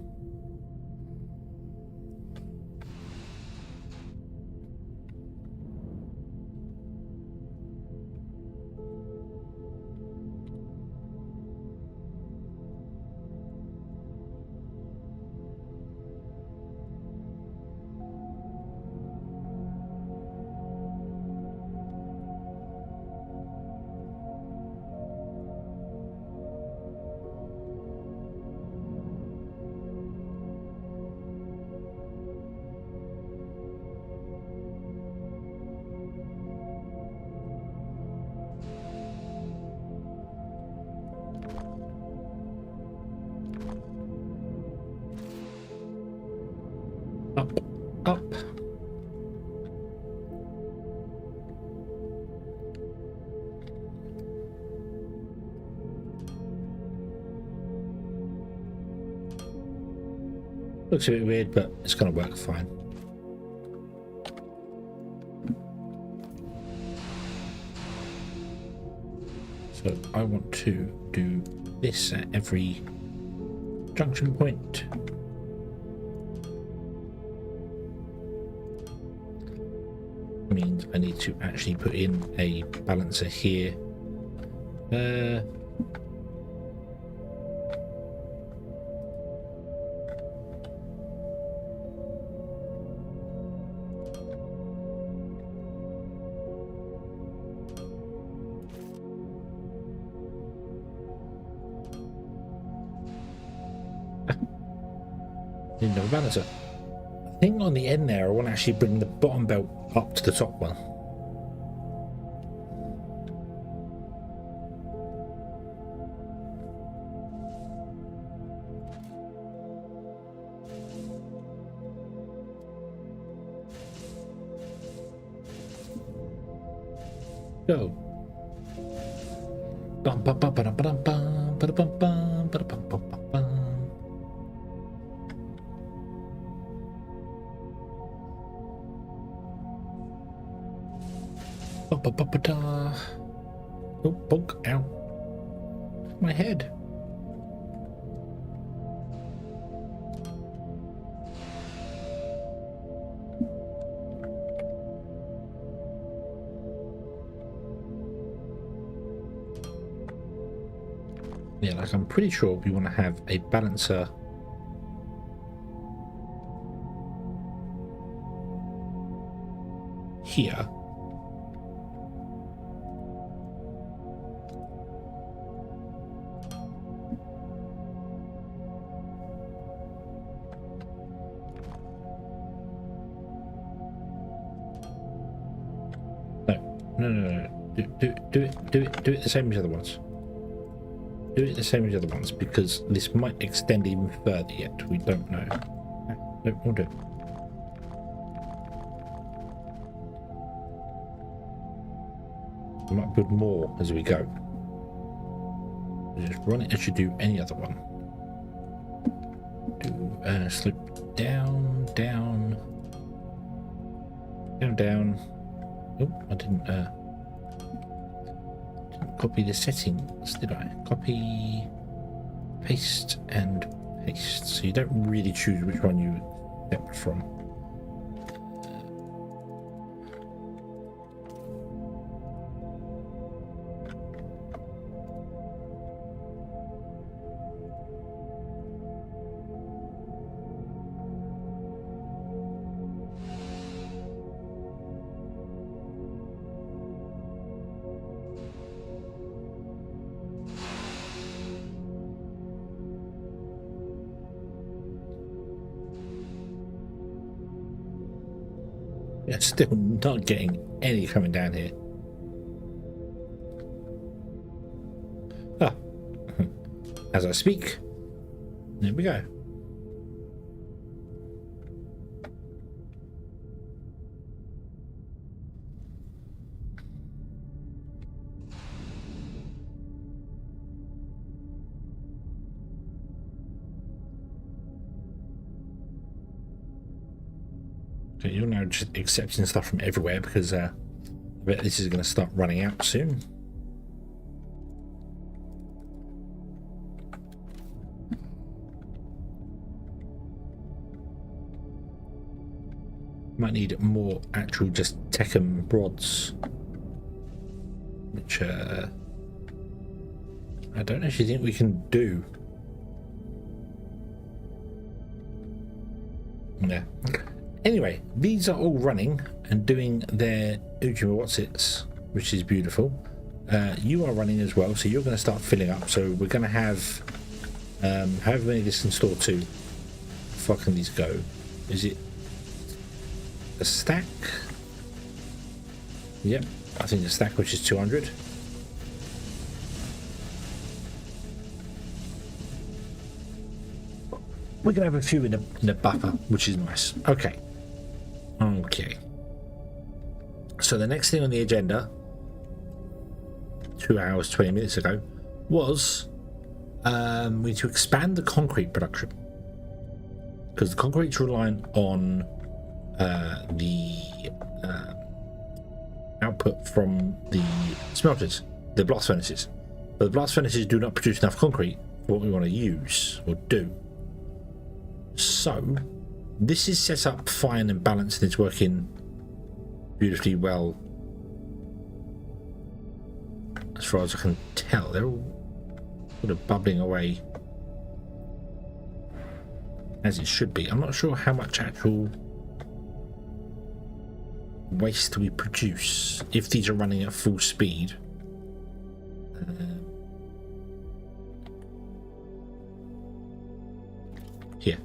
Up, up. Looks a bit weird, but it's going to work fine. So I want to do this at every junction point. Means I need to actually put in a balancer here. Didn't have a balancer. I think on the end there, I want to actually bring the bottom belt up to the top one. Go. Bum bum bum bum bum bum bum bum bum bum bum bum. Oh, bug! Ow! My head. Yeah, like I'm pretty sure we want to have a balancer here. No. Do it the same as the other ones. Do it the same as the other ones, because this might extend even further yet. We don't know. No, we'll do. We might build more as we go. Just run it as you do any other one. Do slope down. Oh, I didn't copy the settings, did I? Copy, paste, and paste. So you don't really choose which one you accept from. Yeah, still not getting any coming down here. Ah, as I speak, there we go. You're now just accepting stuff from everywhere because I bet this is going to start running out soon. Might need more actual just Tekken rods, which I don't actually think we can do. Yeah. Anyway, these are all running and doing their Ujima Whatsits, which is beautiful. You are running as well, so you're going to start filling up. So we're going to have however many this can store to. How far can these go? Is it a stack? Yep, I think a stack, which is 200. We're going to have a few in the buffer, which is nice. Okay. So the next thing on the agenda, 2 hours 20 minutes ago, was we need to expand the concrete production, because the concrete's reliant on the output from the smelters, the blast furnaces, but the blast furnaces do not produce enough concrete for what we want to use or do. So this is set up fine and balanced, and it's working beautifully well as far as I can tell. They're all sort of bubbling away as it should be. I'm not sure how much actual waste we produce if these are running at full speed. here.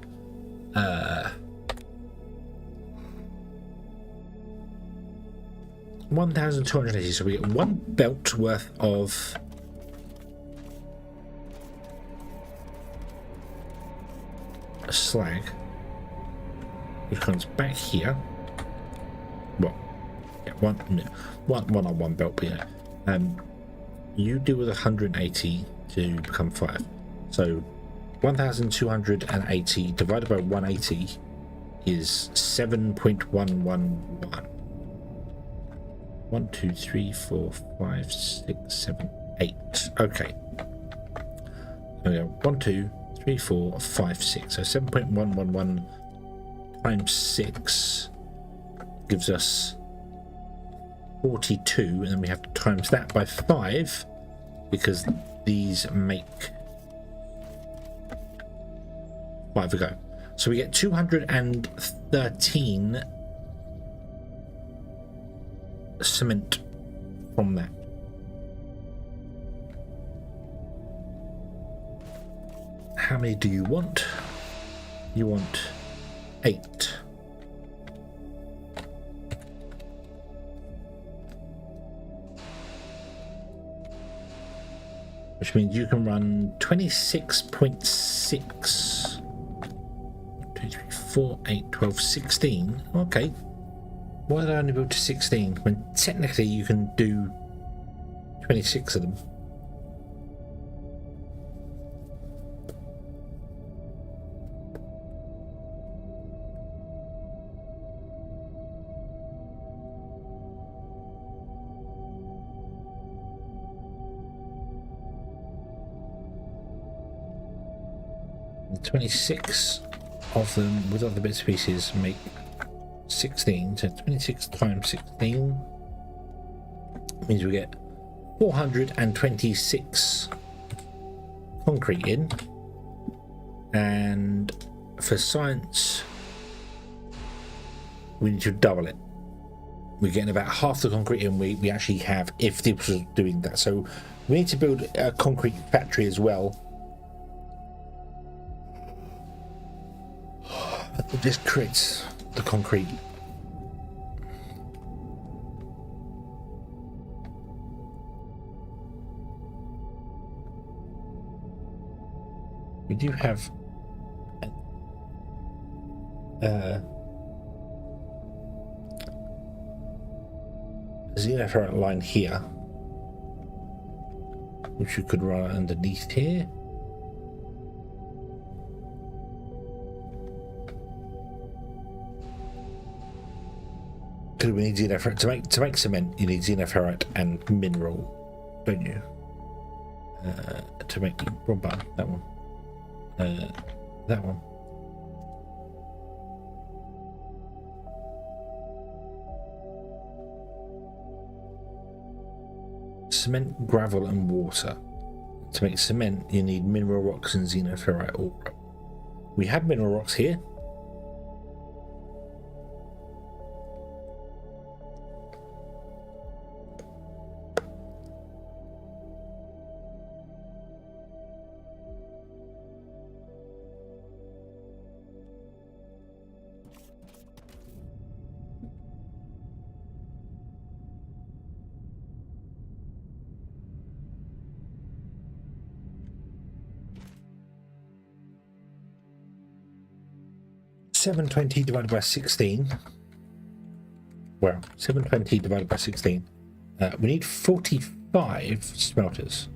1,280, so we get 1 belt worth of slag, which comes back here. Well, yeah, one on 1 belt, but yeah. You deal with 180 to become 5. So 1,280 divided by 180 is 7.111. 1, 2, 3, 4, 5, 6, 7, 8. Okay. There we go. 1, 2, 3, 4, 5, 6. So 7.111 times 6 gives us 42, and then we have to times that by 5 because these make 5 a go. So we get 213 cement from that. How many do you want? You want 8. Which means you can run 26.6. 2, 3, 4, 8, 12, 16. Okay. Why did I only build to 16 when technically you can do 26 of them? And 26 of them with other bits and pieces make 16, so 26 times 16 means we get 426 concrete in, and for science we need to double it. We're getting about half the concrete in we actually have if this was doing that. So we need to build a concrete factory as well. This creates the concrete. We do have a xenoferrite line here, which you could run underneath here. Because we need xenoferrite to make cement. You need xenoferrite and mineral, don't you? To make wrong button. That one. That one. Cement, gravel, and water. To make cement, you need mineral rocks and xenoferrite ore. We have mineral rocks here. $720 divided by 16. Well, 720 divided by 16. We need 45 smelters.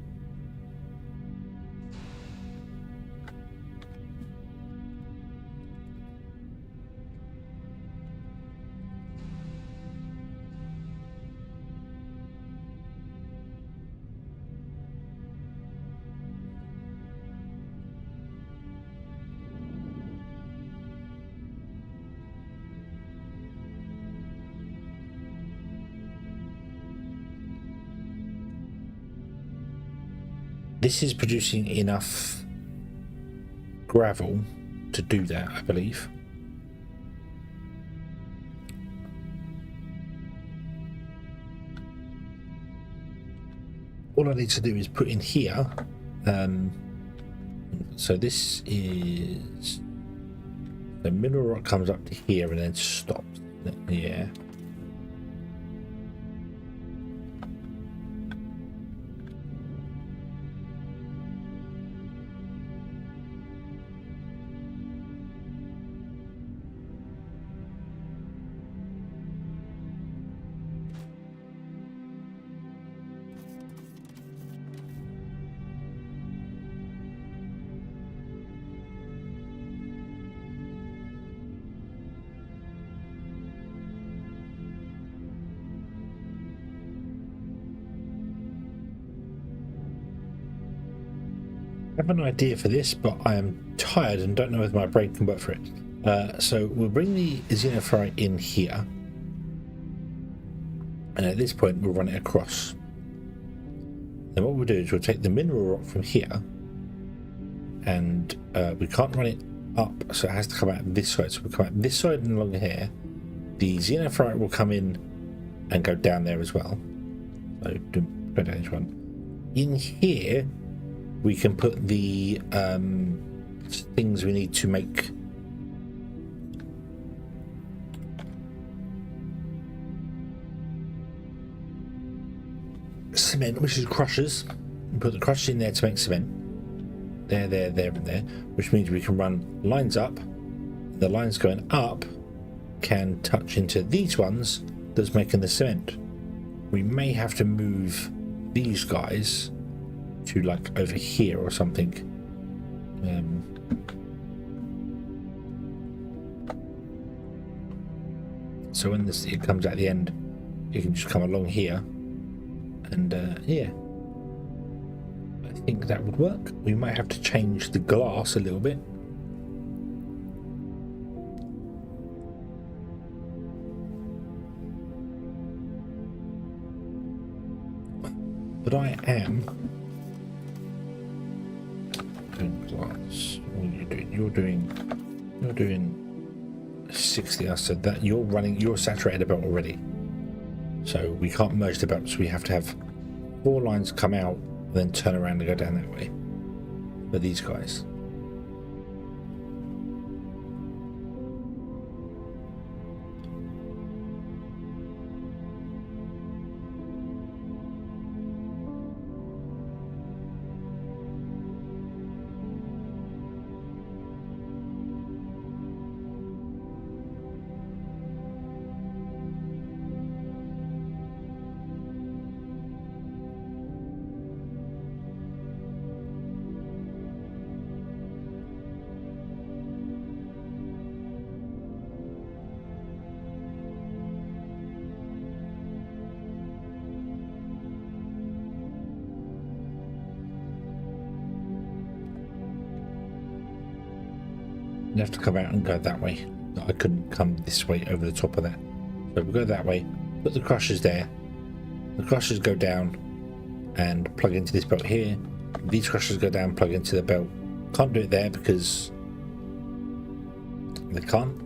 This is producing enough gravel to do that, I believe. All I need to do is put in here. So this is The mineral rock comes up to here and then stops. Yeah. I have an idea for this, but I am tired and don't know if my brain can work for it. So we'll bring the xenophorite in here, and at this point we'll run it across. Then what we'll do is we'll take the mineral rock from here, and we can't run it up, so it has to come out this side. So we'll come out this side and along here. The xenophorite will come in and go down there as well. So go down this one. In here, we can put the things we need to make cement, which is crushers. We put the crushers in there to make cement. There, and there, which means we can run lines up. The lines going up can touch into these ones that's making the cement. We may have to move these guys to like over here or something. So when it comes at the end, you can just come along here, and yeah, I think that would work. We might have to change the glass a little bit. But I am doing glass. What are you doing? You're doing 60. I said that you're saturated a belt already. So we can't merge the belts. We have to have 4 lines come out and then turn around and go down that way for these guys. You have to come out and go that way. I couldn't come this way over the top of that. So we'll go that way, put the crushers there. The crushers go down and plug into this belt here. These crushers go down, plug into the belt. Can't do it there because they can't.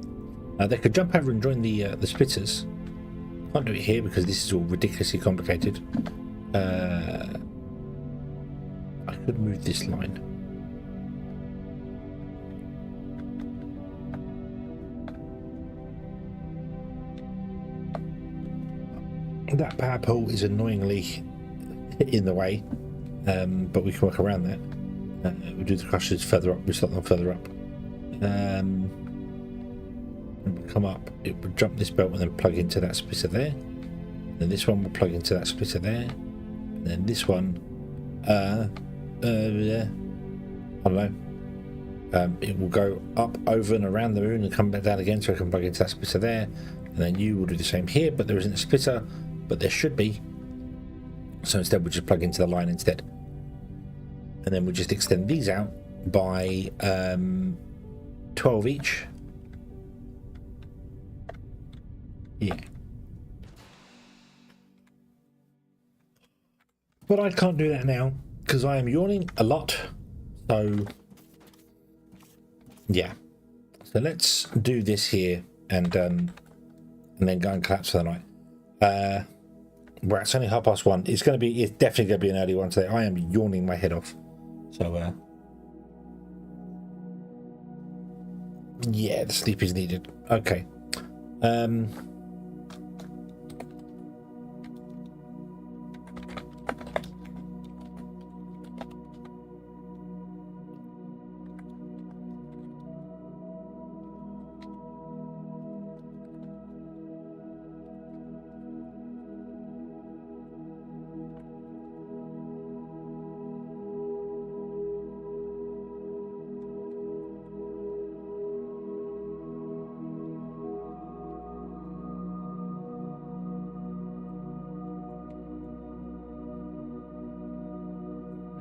They could jump over and join the splitters. Can't do it here because this is all ridiculously complicated. I could move this line. That power pole is annoyingly in the way, but we can work around that. We'll do the crushers further up, we slot them further up. And we'll come up, it will jump this belt and then plug into that splitter there. Then this one will plug into that splitter there. And then this one, I don't know. It will go up, over and around the moon and come back down again, so I can plug into that splitter there. And then you will do the same here, but there isn't a splitter. But there should be, so instead we'll just plug into the line instead, and then we'll just extend these out by 12 each. Yeah, but I can't do that now because I am yawning a lot. So yeah, so let's do this here and then go and collapse for the night. Well, it's only 1:30. It's definitely going to be an early one today. I am yawning my head off. So Yeah, the sleep is needed. Okay.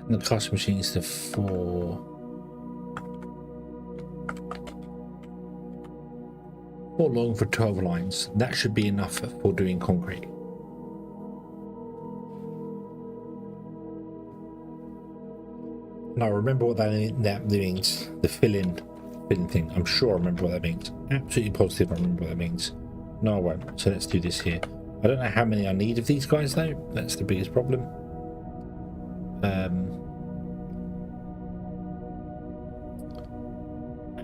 The casting machine is the four long for 12 lines. That should be enough for doing concrete. Now remember what that means. The filling thing. I'm sure I remember what that means. Absolutely positive I remember what that means. No, I won't. So let's do this here. I don't know how many I need of these guys though. That's the biggest problem.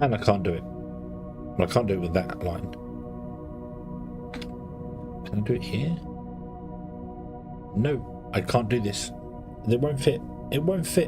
And I can't do it. Well, I can't do it with that line. Can I do it here? No, I can't do this. It won't fit. It won't fit. It won't fit.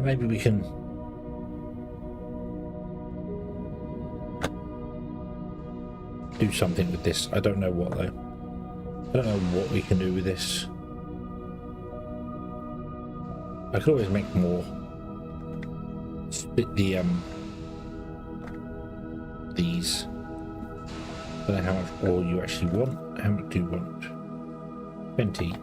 Maybe we can do something with this. I don't know what though. I don't know what we can do with this. I could always make more. Split the these. I don't know how much ore you actually want. How much do you want? 20,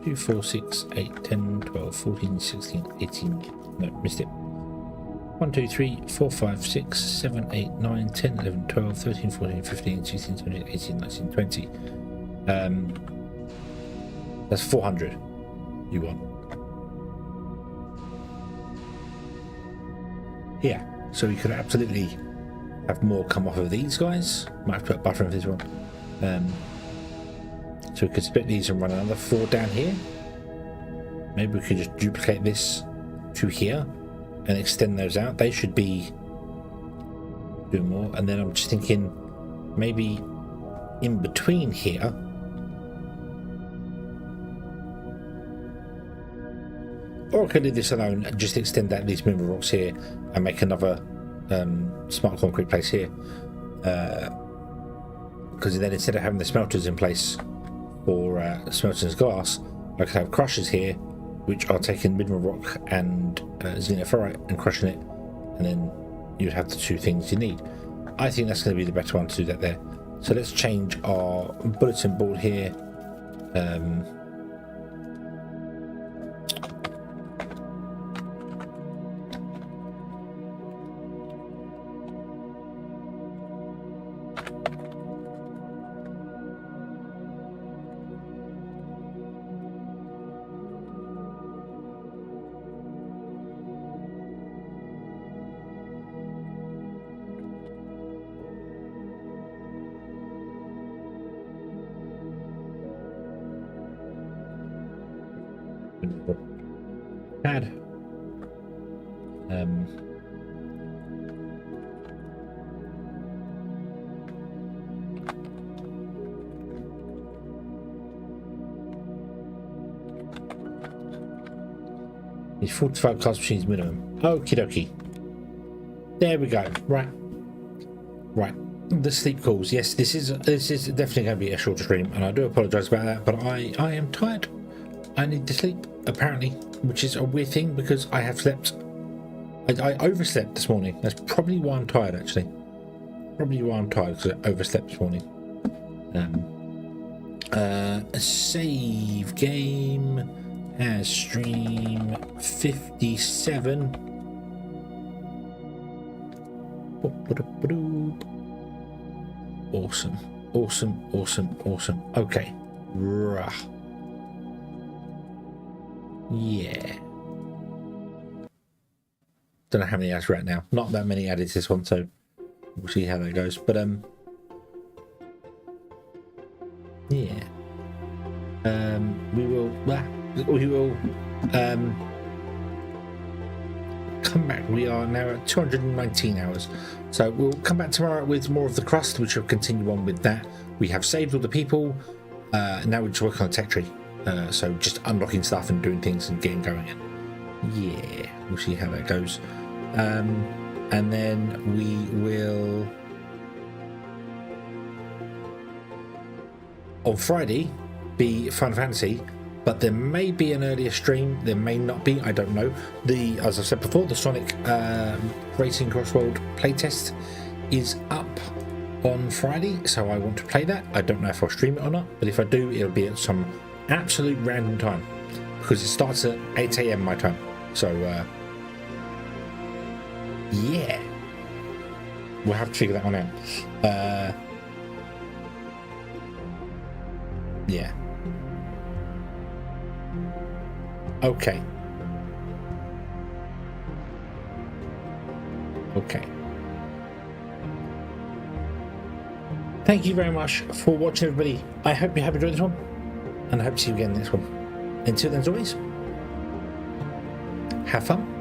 2, 4, 6, 8, 10, 12, 14, 16, 18. No, missed it. 1, 2, 3, 4, 5, 6, 7, 8, 9, 10, 11, 12, 13, 14, 15, 16, 17, 18, 19, 20. That's 400 you want. Yeah, so we could absolutely have more come off of these guys. Might have to put butter in this one. So we could split these and run another 4 down here. Maybe we could just duplicate this to here and extend those out. They should be doing more. And then I'm just thinking maybe in between here, or I could leave this alone and just extend that these mineral rocks here and make another smart concrete place here, because then instead of having the smelters in place for smelters glass, I could have crushers here which are taking mineral rock and xenoferrite and crushing it, and then you'd have the 2 things you need. I think that's going to be the better one to do that there. So let's change our bulletin board here. Pad. It's 45 cast machines minimum. Okie dokie. There we go. Right. The sleep calls. Yes, this is definitely going to be a shorter stream, and I do apologise about that. But I am tired. I need to sleep apparently, which is a weird thing because I have slept. I overslept this morning. That's probably why I'm tired. Actually, probably why I'm tired because I overslept this morning. A save game has stream 57. Awesome. Okay. Rah. Yeah. Don't know how many ads right now. Not that many added to this one, so we'll see how that goes. But yeah. We will come back. We are now at 219 hours, so we'll come back tomorrow with more of the crust, which will continue on with that. We have saved all the people. Now we're just working on the tech tree, so just unlocking stuff and doing things and getting going. Yeah, we'll see how that goes. And then we will on Friday be Final Fantasy, but there may be an earlier stream, there may not be, I don't know. As I've said before, the Sonic Racing Crossworld playtest is up on Friday, so I want to play that. I don't know if I'll stream it or not, but if I do, it'll be at some absolute random time because it starts at 8 AM my time. So yeah, we'll have to figure that one out. Yeah. Okay. Thank you very much for watching, everybody. I hope you have enjoyed this one, and I hope to see you again in the next one. Until then, as always, have fun.